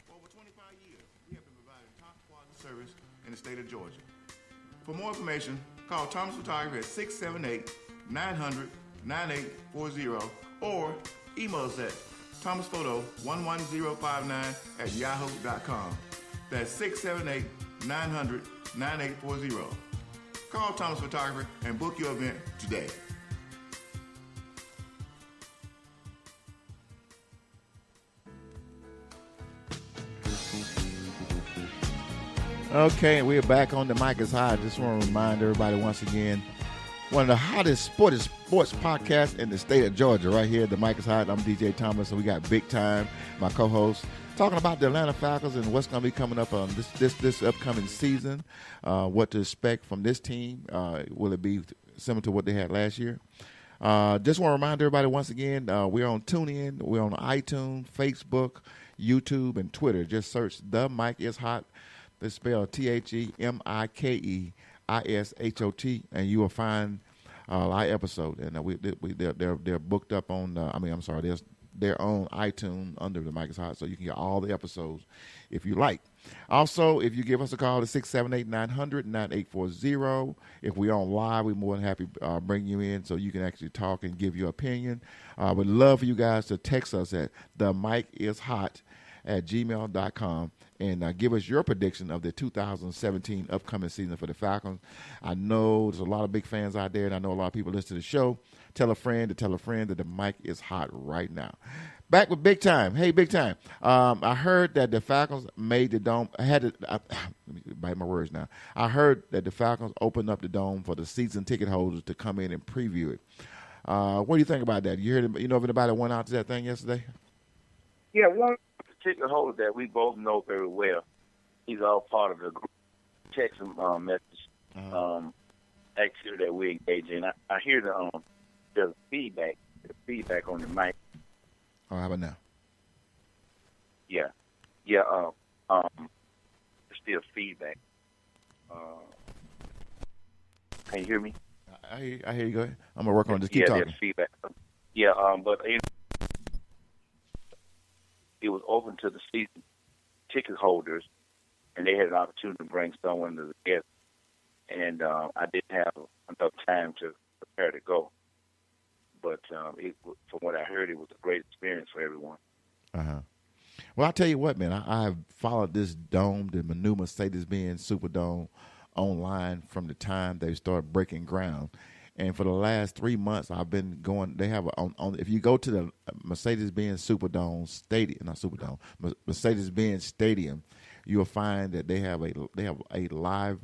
G: For over 25 years, we have been providing top quality service in the state of Georgia. For more information, call Thomas Photography at 678-900-9840 or email us at thomasphoto11059@yahoo.com. That's 678-900-9840. Call Thomas Photography and book your event today.
B: Okay, we're back on the Mic is Hot. Just want to remind everybody once again, one of the hottest sports podcasts in the state of Georgia, right here. The Mic is Hot. I'm DJ Thomas, and we got Bigtime, my co-host, talking about the Atlanta Falcons and what's going to be coming up on this upcoming season. What to expect from this team? Will it be similar to what they had last year? Just want to remind everybody once again, we're on TuneIn, we're on iTunes, Facebook, YouTube, and Twitter. Just search The Mic is Hot. It's spelled TheMikeishot, and you will find our episode. And they're booked up on. their own iTunes under the Mike is Hot, so you can get all the episodes if you like. Also, if you give us a call at 678-900-9840, if we're on live, we're more than happy to bring you in so you can actually talk and give your opinion. We'd love for you guys to text us at themikeishot@gmail.com and give us your prediction of the 2017 upcoming season for the Falcons. I know there's a lot of big fans out there, and I know a lot of people listen to the show. Tell a friend to tell a friend that the mic is hot right now. Back with Big Time. Hey, Big Time. I heard that the Falcons made the dome. Let me bite my words now. I heard that the Falcons opened up the dome for the season ticket holders to come in and preview it. What do you think about that? You heard? You know if anybody went out to that thing yesterday?
C: Yeah, one ticket holder that we both know very well. He's all part of the group text message activity that we engage in. I hear the feedback on the mic.
B: Oh, how about now?
C: Yeah. There's still feedback. Can you hear me?
B: I hear you. Go ahead. I'm gonna work on this. Keep talking.
C: There's feedback. Yeah, but it was open to the season ticket holders, and they had an opportunity to bring someone as a guest. And I didn't have enough time to prepare to go. But from what I heard, it was a great experience for everyone.
B: Well, I'll tell you what, man. I have followed this dome, the new Mercedes-Benz Superdome, online from the time they started breaking ground. And for the last 3 months, I've been going. They have if you go to the Mercedes-Benz Superdome Stadium, not Superdome, Mercedes-Benz Stadium, you'll find that they have a live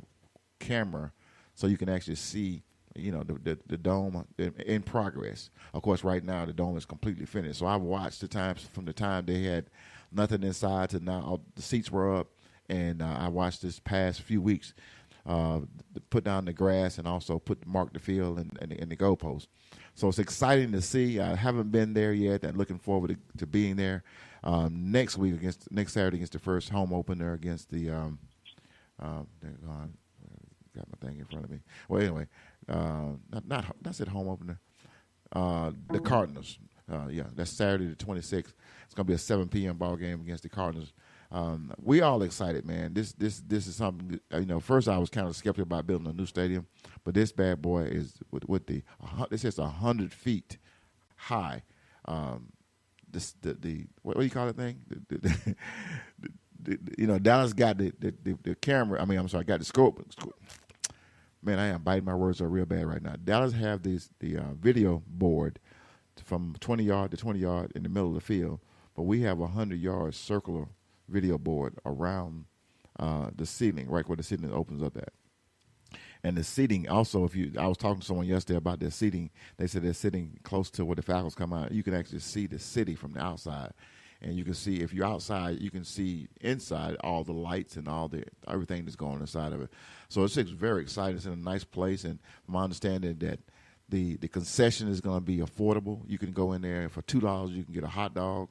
B: camera, so you can actually see, you know, the dome in progress. Of course, right now the dome is completely finished. So I've watched the times from the time they had nothing inside to now all the seats were up, and I watched this past few weeks. Put down the grass and also mark the field and the goalpost. So it's exciting to see. I haven't been there yet. I'm looking forward to being there next Saturday against the first home opener against the got my thing in front of me. Well, anyway, that's it, home opener. The Cardinals. That's Saturday the 26th. It's going to be a 7 p.m. ball game against the Cardinals. We all excited, man. This is something. You know, first I was kind of skeptical about building a new stadium, but this bad boy is with the this is 100 feet high. What do you call that thing? You know, Dallas got the camera. Got the scope. Man, I am biting my words are real bad right now. Dallas have the video board from 20 yard to 20 yard in the middle of the field, but we have 100 yard circular video board around the ceiling, right where the ceiling opens up at. And the seating also, I was talking to someone yesterday about their seating. They said they're sitting close to where the Falcons come out. You can actually see the city from the outside. And you can see, if you're outside, you can see inside all the lights and everything that's going inside of it. So it's very exciting. It's in a nice place. And from my understanding that the concession is going to be affordable. You can go in there, and for $2, you can get a hot dog.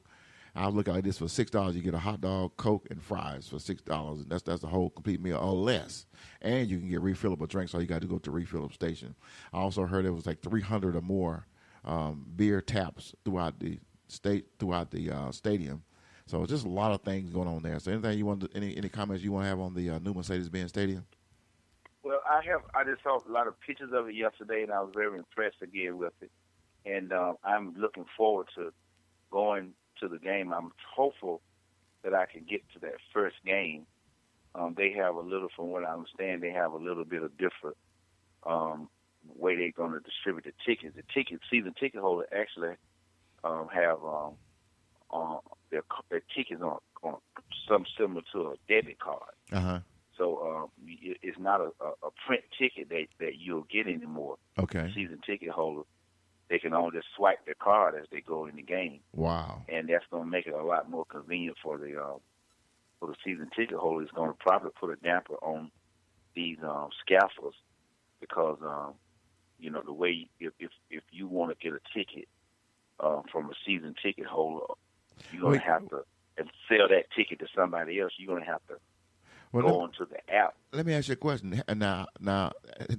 B: I was looking at this, for $6, you get a hot dog, Coke, and fries for $6. And that's the whole complete meal or less. And you can get refillable drinks. All you got to go to the refill station. I also heard it was like 300 or more beer taps throughout the stadium. So it's just a lot of things going on there. So any comments you want to have on the new Mercedes-Benz Stadium?
C: Well, I just saw a lot of pictures of it yesterday, and I was very impressed again with it. And I'm looking forward to going to the game. I'm hopeful that I can get to that first game. They have a little, from what I understand, they have a little bit of different way they're going to distribute the tickets. The season ticket holder actually have their tickets on something similar to a debit card. So it's not a print ticket that you'll get anymore.
B: Okay.
C: Season ticket holder, they can only just swipe their card as they go in the game.
B: Wow.
C: And that's going to make it a lot more convenient for the season ticket holder. It's going to probably put a damper on these scalpers because the way if you want to get a ticket from a season ticket holder, you're going to have to sell that ticket to somebody else. You're going to have to go onto the app.
B: Let me ask you a question. Now,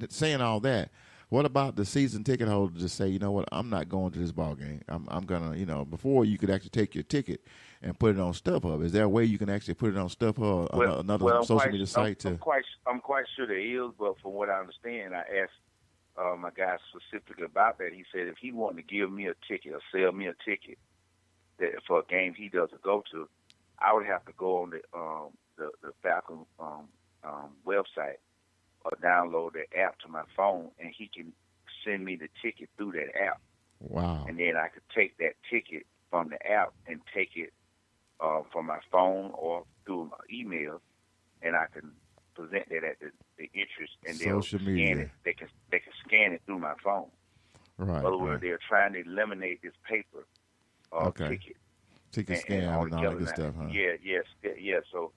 B: saying all that, What about the season ticket holder to say, you know what, I'm not going to this ball game. I'm gonna, before you could actually take your ticket and put it on StubHub. Is there a way you can actually put it on StubHub or another social media site?
C: I'm quite sure there is, but from what I understand, I asked my guy specifically about that. He said if he wanted to give me a ticket or sell me a ticket for a game he doesn't go to, I would have to go on the Falcon website or download the app to my phone, and he can send me the ticket through that app.
B: Wow.
C: And then I could take that ticket from the app and take it from my phone or through my email, and I can present that at the interest, and
B: social media.
C: Scan it. They can scan it through my phone.
B: Right.
C: In other words, they're trying to eliminate this paper
B: ticket scan and all that good stuff, huh?
C: Yeah. So,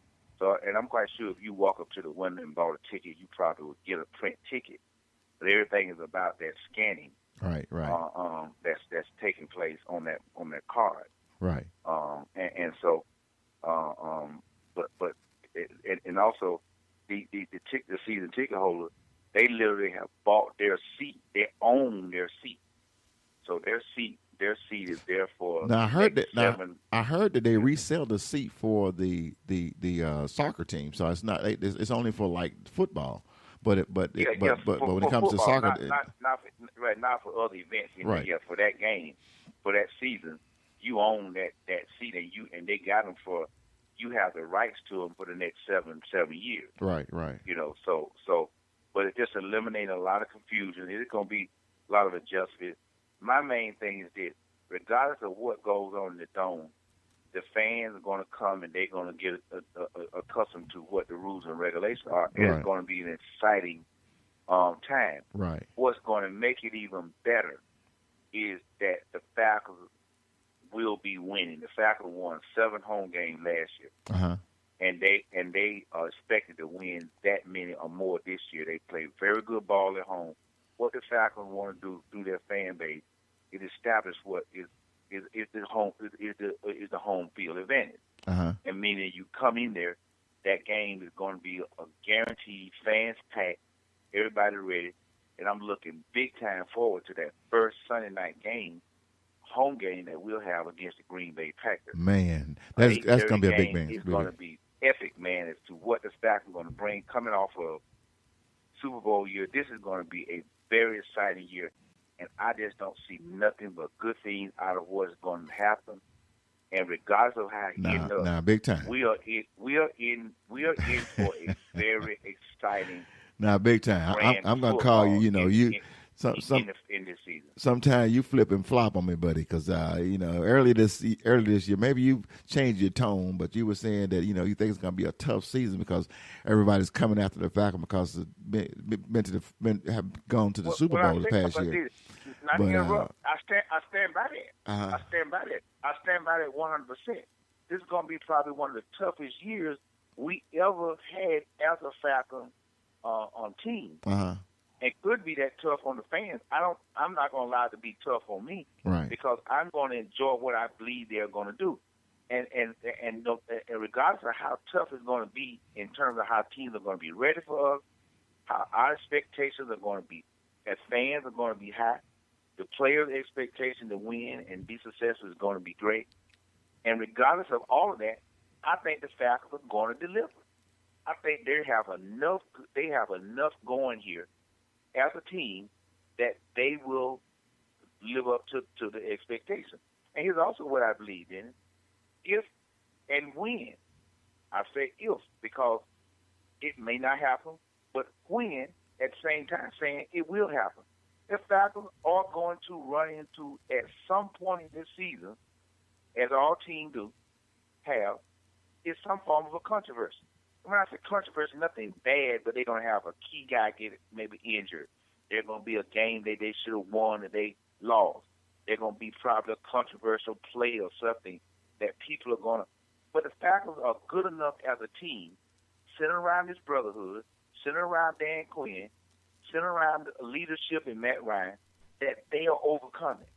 C: and I'm quite sure if you walk up to the window and bought a ticket, you probably would get a print ticket. But everything is about that scanning.
B: Right.
C: That's taking place on that card.
B: Right.
C: And also the season ticket holder, they literally have bought their seat. They own their seat. So their seat is there for.
B: Now I heard that they resell the seat for the soccer team. So it's not. It's only for like football. But when it comes to soccer,
C: not for other events.
B: Right.
C: Yeah, for that game, for that season, you own that seat, and they got them for. You have the rights to them for the next seven years.
B: Right.
C: But it just eliminates a lot of confusion. It's going to be a lot of adjustments. My main thing is this: regardless of what goes on in the dome, the fans are going to come and they're going to get accustomed to what the rules and regulations are. And It's going to be an exciting time.
B: Right.
C: What's going to make it even better is that the Falcons will be winning. The Falcons won 7 home games last year.
B: Uh-huh.
C: And they are expected to win that many or more this year. They play very good ball at home. What the Falcons want to do through their fan base is establish what is the home field advantage.
B: Uh-huh.
C: And meaning you come in there, that game is going to be a guaranteed fans packed, everybody ready, and I'm looking big time forward to that first Sunday night game, home game that we'll have against the Green Bay Packers.
B: Man, that's going to be a big man.
C: It's going to be epic, man, as to what the Falcons are going to bring coming off of Super Bowl year. This is going to be a very exciting year, and I just don't see nothing but good things out of what's going to happen. And regardless of how it ends up,
B: big time.
C: We are in for a very exciting.
B: Now, big time. I'm going to call you. In this season. Sometimes you flip and flop on me, buddy, because early this year, maybe you changed your tone, but you were saying that you think it's going to be a tough season because everybody's coming after the Falcons because have gone to the Super Bowl this past year.
C: I stand by that. I stand by that 100%. This is going to be probably one of the toughest years we ever had as a Falcon on team.
B: Uh-huh.
C: It could be that tough on the fans. I'm not going to allow it to be tough on me,
B: right? Because
C: I'm going to enjoy what I believe they're going to do, and regardless of how tough it's going to be in terms of how teams are going to be ready for us, how our expectations are going to be as fans are going to be high. The players' expectation to win and be successful is going to be great, and regardless of all of that, I think the Falcons are going to deliver. I think they have enough going here as a team that they will live up to the expectation. And here's also what I believe in: if and when. I say if because it may not happen, but when at the same time saying it will happen. The Falcons are going to run into, at some point in this season, as all teams do have, is some form of a controversy. When I say controversy, nothing bad, but they're going to have a key guy get maybe injured. There's going to be a game that they should have won that they lost. There's going to be probably a controversial play or something that people are going to. But the Falcons are good enough as a team, sitting around this brotherhood, sitting around Dan Quinn, sitting around the leadership in Matt Ryan, that they'll overcome it.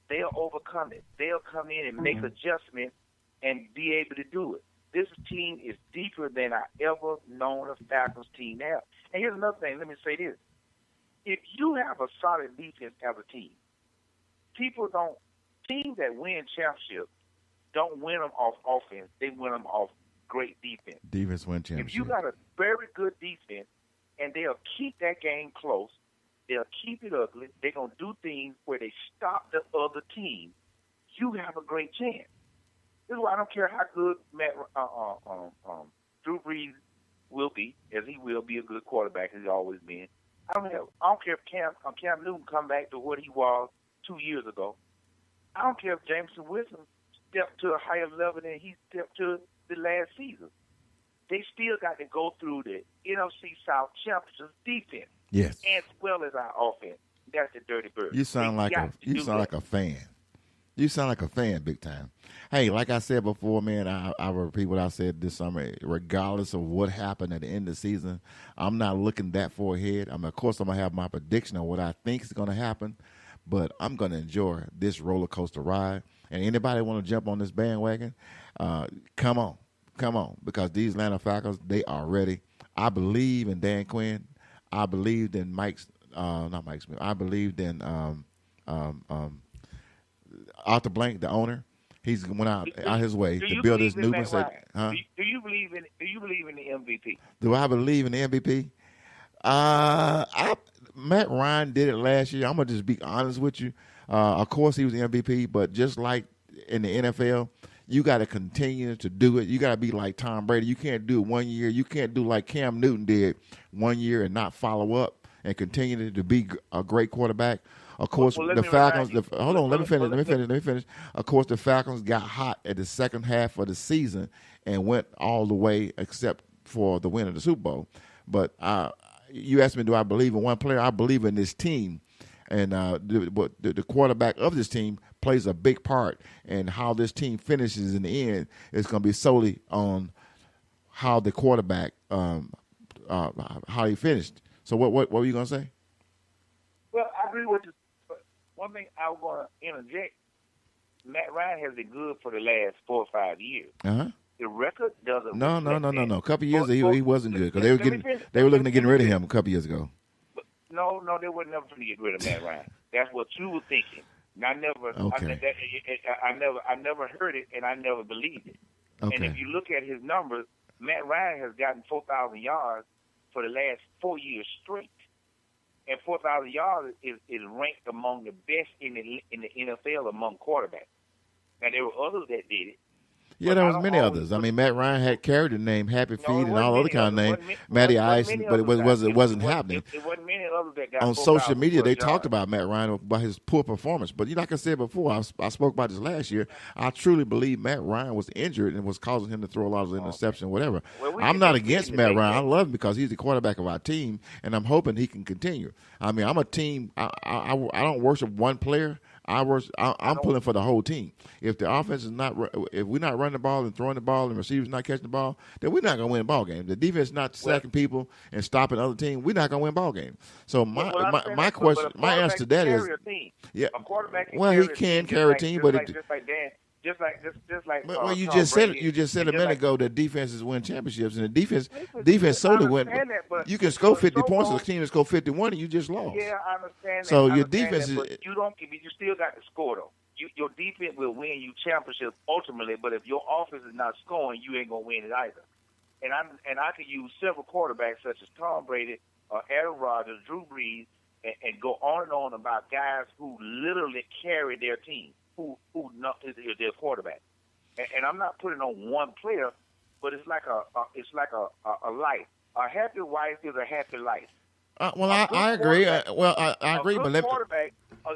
C: They'll overcome it. They'll come in and make adjustments and be able to do it. This team is deeper than I ever known a Falcons team now. And here's another thing. Let me say this. if you have a solid defense as a team, teams that win championships don't win them off offense. They win them off great defense.
B: Defense win championship.
C: If you got a very good defense and they'll keep that game close, they'll keep it ugly, they're going to do things where they stop the other team, you have a great chance. This is why I don't care how good Drew Brees will be, as he will be a good quarterback as he's always been. I don't care if Cam Newton come back to what he was 2 years ago. I don't care if Jameson Winston stepped to a higher level than he stepped to the last season. They still got to go through the NFC South Championship defense,
B: yes,
C: as well as our offense. That's the dirty bird.
B: You sound like a fan. You sound like a fan, big time. Hey, like I said before, man, I will repeat what I said this summer. Regardless of what happened at the end of the season, I'm not looking that far ahead. Of course, I'm going to have my prediction on what I think is going to happen, but I'm going to enjoy this roller coaster ride. And anybody want to jump on this bandwagon, come on, because these Atlanta Falcons, they are ready. I believe in Dan Quinn. I believed in not Mike Smith. I believed in Arthur Blank, the owner. He's went out his way to build his new one.
C: Do you believe in the MVP?
B: Do I believe in the MVP? Matt Ryan did it last year. I'm gonna just be honest with you. Of course, he was the MVP, but just like in the NFL, you got to continue to do it. You got to be like Tom Brady. You can't do it 1 year. You can't do like Cam Newton did 1 year and not follow up and continue to be a great quarterback. Of course, the Falcons. Let me finish. Of course, the Falcons got hot at the second half of the season and went all the way except for the win of the Super Bowl. But you asked me, do I believe in one player? I believe in this team, and the quarterback of this team plays a big part. And how this team finishes in the end is going to be solely on how the quarterback how he finished. So what were you going to say?
C: Well, I agree with you. One thing I was going to interject, Matt Ryan has been good for the last 4 or 5 years.
B: Uh-huh.
C: The record doesn't.
B: No. A couple of years ago, he wasn't good because they were looking at getting rid of him a couple of years ago.
C: But no, they were never going to get rid of Matt Ryan. That's what you were thinking. And I never heard it, and I never believed it. Okay. And if you look at his numbers, Matt Ryan has gotten 4,000 yards for the last 4 years straight. And 4,000 yards is ranked among the best in the NFL among quarterbacks. Now, there were others that did it.
B: Yeah, there was many others. I mean, Matt Ryan had carried the name Happy Feet and all other kind of names, Matty Ice, but it wasn't happening.
C: It wasn't many others that got
B: on social media. They talked about Matt Ryan about his poor performance. But like I said before, I spoke about this last year. I truly believe Matt Ryan was injured and was causing him to throw a lot of interceptions, whatever. I'm not against Matt Ryan. I love him because he's the quarterback of our team, and I'm hoping he can continue. I mean, I'm a team. I don't worship one player. I'm pulling for the whole team. If the offense is if we're not running the ball and throwing the ball and receivers not catching the ball, then we're not going to win a ball game. The defense is not sacking people and stopping other teams, we're not going to win a ball game. So my answer to that is,
C: a quarterback
B: he can carry a team, but
C: just like.
B: Well, you just said a minute ago that defenses win championships, and the defense solely win. You can score 50 points as a team that score 51, and you just lost.
C: Yeah, I understand that.
B: So your defense is.
C: But you still got to score though. Your defense will win you championships ultimately, but if your offense is not scoring, you ain't gonna win it either. And I could use several quarterbacks such as Tom Brady, Aaron Rodgers, Drew Brees, and go on and on about guys who literally carry their team. Who is their quarterback, and I'm not putting on one player, but it's like a life. A happy wife is a happy life.
B: I agree. I agree, but
C: quarterback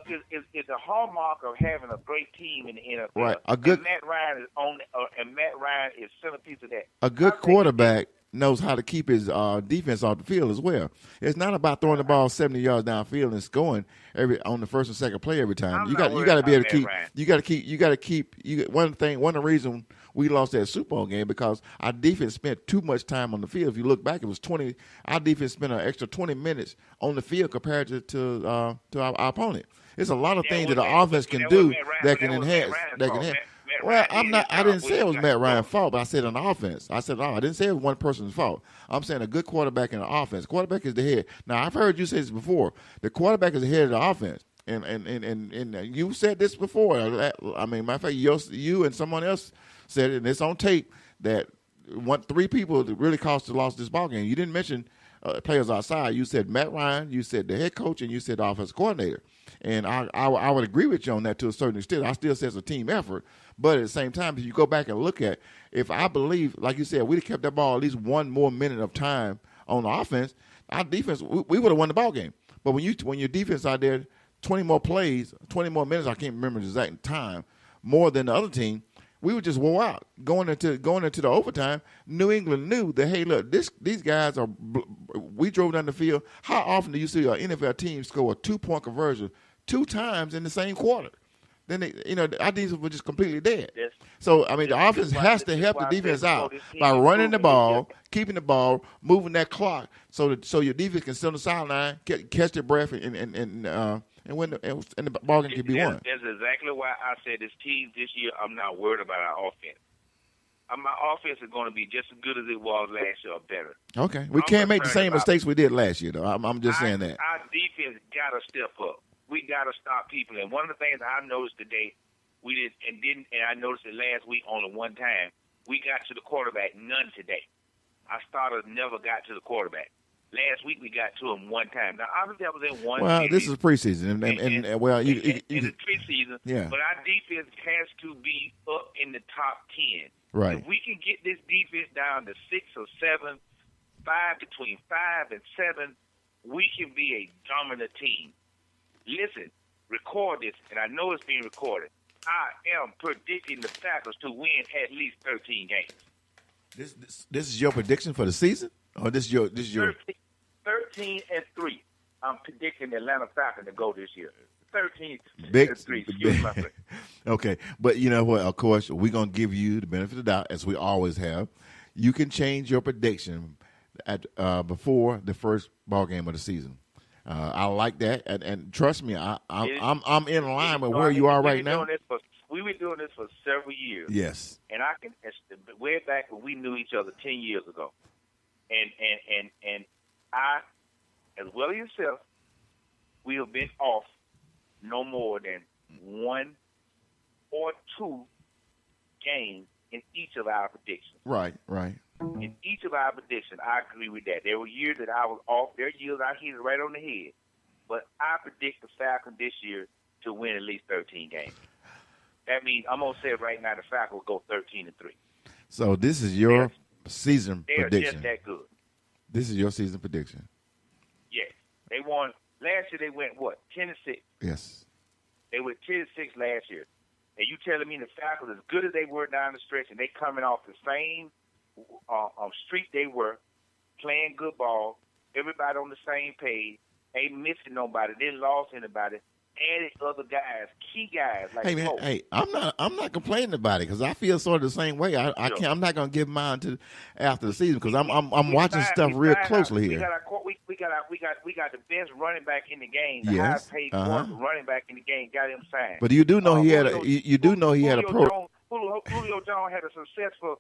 C: is the hallmark of having a great team in the NFL.
B: Right,
C: and Matt Ryan is Matt Ryan is centerpiece of that.
B: A good quarterback knows how to keep his defense off the field as well. It's not about throwing the ball 70 yards downfield and scoring on the first and second play every time. You got to be able to keep. You got to keep. One of the reasons we lost that Super Bowl game because our defense spent too much time on the field. If you look back, it was 20. Our defense spent an extra 20 minutes on the field compared to our opponent. It's a lot of things that the offense can do that can enhance. I didn't say it was Matt Ryan's fault, but I said on the offense. I said, I didn't say it was one person's fault. I'm saying a good quarterback in the offense. Quarterback is the head. Now, I've heard you say this before. The quarterback is the head of the offense. And you said this before. I mean, matter of fact, you and someone else said it, and it's on tape that three people that really cost the loss of this ballgame. You didn't mention players outside. You said Matt Ryan, you said the head coach, and you said the offensive coordinator. And I would agree with you on that to a certain extent. I still say it's a team effort. But at the same time, if you go back and look at, if I believe, like you said, we'd have kept that ball at least one more minute of time on the offense, our defense, we would have won the ballgame. But when your defense out there, 20 more plays, 20 more minutes, I can't remember the exact time, more than the other team, we were just wore out. Going into the overtime, New England knew that, hey, look, these guys are – we drove down the field. How often do you see an NFL team score a 2-point conversion 2 times in the same quarter? Then our defense was just completely dead. Yes. So, I mean, the offense has to help the defense out by running the ball, keeping the ball, moving that clock so your defense can sit on the sideline, catch their breath, and win and the ball game can be won.
C: That's exactly why I said this team this year, I'm not worried about our offense. My offense is going to be just as good as it was last year or better.
B: Okay. We can't make the same mistakes we did last year, though. I'm just saying that.
C: Our defense got to step up. We got to stop people. And one of the things I noticed today, and I noticed it last week only one time, we got to the quarterback none today. Our starters never got to the quarterback. Last week we got to him one time. Now, obviously that was in one
B: Well,
C: series.
B: this is preseason. And
C: in the preseason.
B: Yeah.
C: But our defense has to be up in the top 10.
B: Right.
C: If we can get this defense down to 6 or 7, between 5 and 7, we can be a dominant team. Listen, record this, and I know it's being recorded. I am predicting the Falcons to win at least 13 games.
B: This is your prediction for the season, or this is your
C: 13-3. I'm predicting the Atlanta Falcons to go this year. 13-3. Excuse my friend.
B: Okay, but you know what? Of course, we're gonna give you the benefit of the doubt, as we always have. You can change your prediction at before the first ball game of the season. I like that, and trust me, I'm in line with where you are right now.
C: We've been doing this for several years.
B: Yes,
C: and it's way back when we knew each other 10 years ago, and I, as well as yourself, we have been off no more than 1 or 2 games in each of our predictions.
B: Right.
C: In each of our predictions, I agree with that. There were years that I was off. There are years I hit it right on the head. But I predict the Falcons this year to win at least 13 games. That means I'm going to say right now the Falcons will go 13-3.
B: So this is your season prediction.
C: They're just that good.
B: This is your season prediction.
C: Yes. They won. Last year they went, 10-6?
B: Yes.
C: They went 10-6 last year. And you telling me the Falcons, as good as they were down the stretch, and they coming off the same streak they were, playing good ball, everybody on the same page, ain't missing nobody, didn't lost anybody, added other guys, key guys like
B: Hey man, I'm not complaining about it because I feel sort of the same way. I'm not gonna give mine to after the season because I'm watching stuff real closely here.
C: We got the best running back in the game, the highest paid running back in the game, got him signed.
B: But you do know he had a pro.
C: Julio Jones had a successful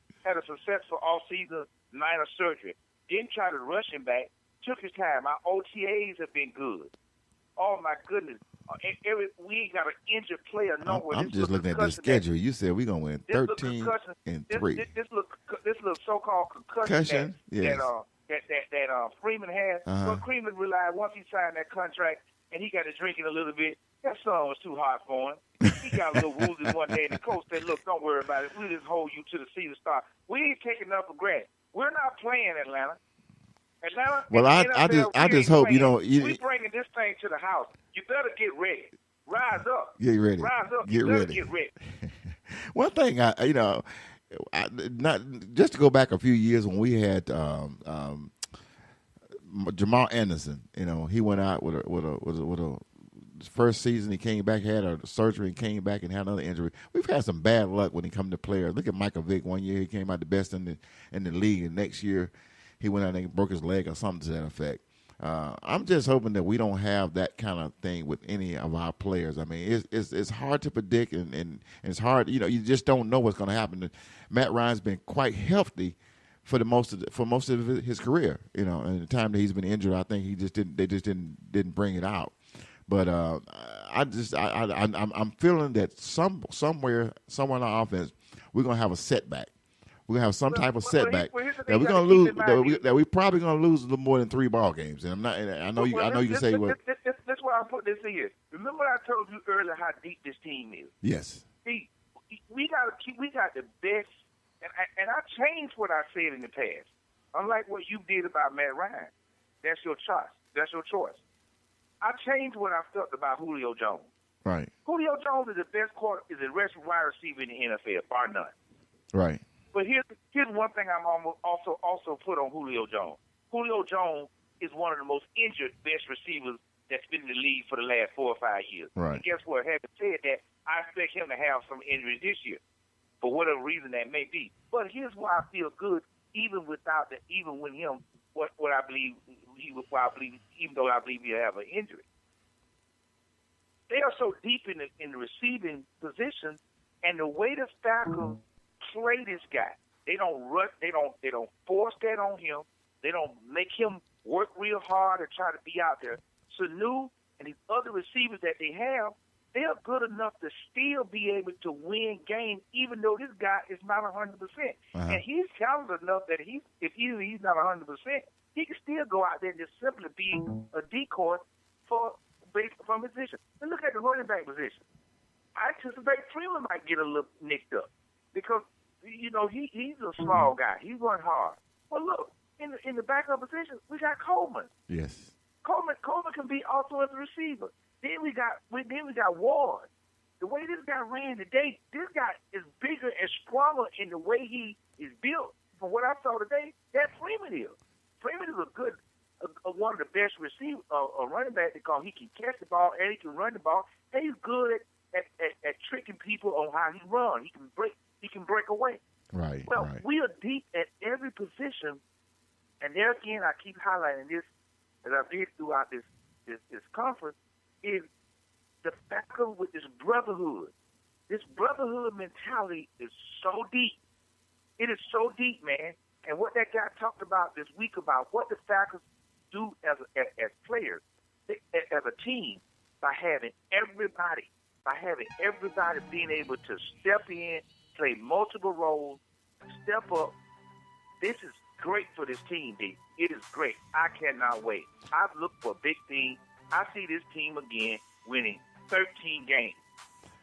C: off-season minor surgery. Didn't try to rush him back. Took his time. Our OTAs have been good. Oh my goodness! We ain't got an injured player nowhere.
B: I'm just looking at the schedule. You said we're gonna win 13-3.
C: This little so-called concussion that Freeman has. Well, Freeman realized once he signed that contract and he got to drinking a little bit. That song was too hot for him. He got a little woozy one day, and the coach said, "Look, don't worry about it. We'll just hold you to the season start. We ain't taking up for granted. We're not playing Atlanta.
B: Well, I just hope you don't.
C: We bringing this thing to the house. You better get ready. Rise up.
B: Get ready.
C: Rise up.
B: Get ready.
C: Get ready.
B: One thing, not just to go back a few years when we had Jamal Anderson. He went out with a first season. He came back, had a surgery, and came back and had another injury. We've had some bad luck when it comes to players. Look at Michael Vick. One year he came out the best in the league, and next year he went out and broke his leg or something to that effect. I'm just hoping that we don't have that kind of thing with any of our players. I mean, it's hard to predict, and it's hard. You just don't know what's going to happen. Matt Ryan's been quite healthy for most of his career. And the time that he's been injured, I think they just didn't bring it out. But I'm feeling that somewhere on our offense, we're going to have a setback. We're going to have some type of setback that we're going to lose. That we're probably going to lose a little more than 3 ball games. And I'm not. And I know you can say what.
C: That's why I put this here. Remember I told you earlier how deep this team is.
B: Yes.
C: See, we got the best, and I changed what I said in the past. Unlike what you did about Matt Ryan, that's your choice. That's your choice. I changed what I felt about Julio Jones.
B: Right.
C: Julio Jones is the best wide receiver in the NFL, bar none.
B: Right.
C: But here's one thing I'm also put on Julio Jones. Julio Jones is one of the most injured best receivers that's been in the league for the last 4 or 5 years.
B: Right.
C: And guess what? Having said that, I expect him to have some injuries this year, for whatever reason that may be. But here's why I feel good, even with him. What I believe even though I believe he'll have an injury. They are so deep in the receiving position, and the way the Falcons play this guy, they don't rush, they don't force that on him. They don't make him work real hard and try to be out there. Sanu and these other receivers that they have, they are good enough to still be able to win games, even though this guy is not 100%. And he's talented enough that if he's not 100%, he can still go out there and just simply be a decoy from his position. And look at the running back position. I anticipate Freeman might get a little nicked up because he's a small guy. He's running hard. Well, look, in the backup position, we got Coleman.
B: Yes.
C: Coleman can be also as a receiver. Then we got Ward. The way this guy ran today, this guy is bigger and stronger in the way he is built. From what I saw today, that Freeman is. Freeman is one of the best receivers, running back, because he can catch the ball and he can run the ball, and he's good at tricking people on how he runs. He can break away.
B: Right.
C: Well,
B: right.
C: We are deep at every position, and there again, I keep highlighting this as I did throughout this conference, is the Falcons with this brotherhood. This brotherhood mentality is so deep. It is so deep, man. And what that guy talked about this week about what the Falcons do as players, as a team, by having everybody being able to step in, play multiple roles, step up. This is great for this team, D. It is great. I cannot wait. I've looked for a big thing. I see this team again winning 13 games.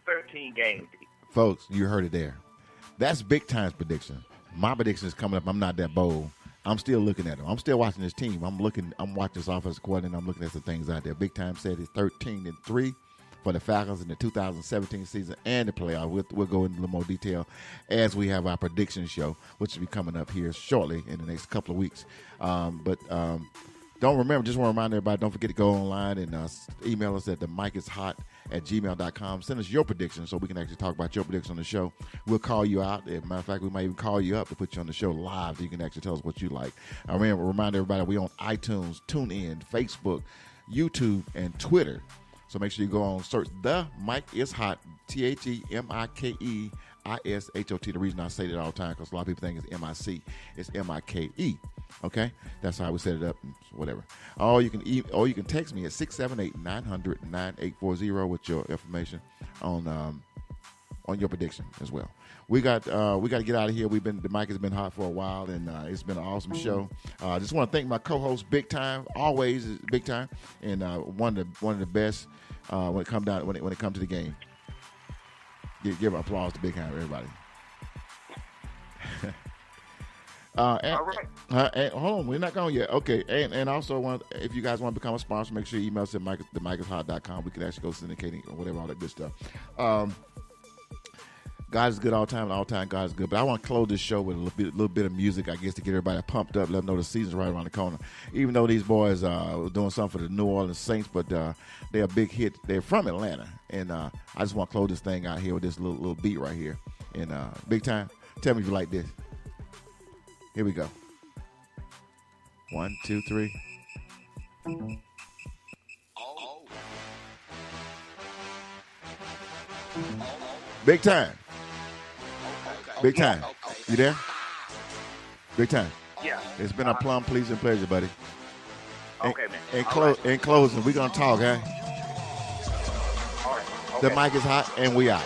C: 13 games, D.
B: Folks, you heard it there. That's Big Time's prediction. My prediction is coming up. I'm not that bold. I'm still looking at him. I'm still watching this team. I'm watching this offensive coordinator, and I'm looking at some things out there. Big Time said it's 13-3 for the Falcons in the 2017 season and the playoff. We'll go into a little more detail as we have our prediction show, which will be coming up here shortly in the next couple of weeks. But don't remember, just want to remind everybody, don't forget to go online and email us at themicishot@gmail.com. Send us your predictions so we can actually talk about your prediction on the show. We'll call you out. As a matter of fact, we might even call you up to put you on the show live so you can actually tell us what you like. I remind everybody we're on iTunes, TuneIn, Facebook, YouTube, and Twitter. So make sure you go on, search The Mike Is Hot, TheMikeishot. The reason I say that all the time, because a lot of people think it's M-I-C. It's M-I-K-E. Okay? That's how we set it up, whatever. Or you can text me at 678-900-9840 with your information on your prediction as well. We got to get out of here. The mic has been hot for a while, and it's been an awesome show. I just want to thank my co-host, Big Time. Always is Big Time, and one of the best when it comes to the game. Give an applause to Big Time, everybody.
C: All right.
B: And hold on, we're not going yet. Okay, and also if you guys want to become a sponsor, make sure you email us at themikeishot.com. We can actually go syndicating or whatever, all that good stuff. God is good all time, and all time God is good. But I want to close this show with a little bit of music, I guess, to get everybody pumped up, let them know the season's right around the corner. Even though these boys are doing something for the New Orleans Saints, but they're a big hit. They're from Atlanta, and I just want to close this thing out here with this little beat right here. And Big Time, tell me if you like this. Here we go. 1, 2, 3. Big time. Big time. You there? Big time.
C: Yeah.
B: It's been a plum pleasing pleasure, buddy.
C: Okay, man.
B: In closing, we're going to talk, huh?
C: All right.
B: The mic is hot, and we out.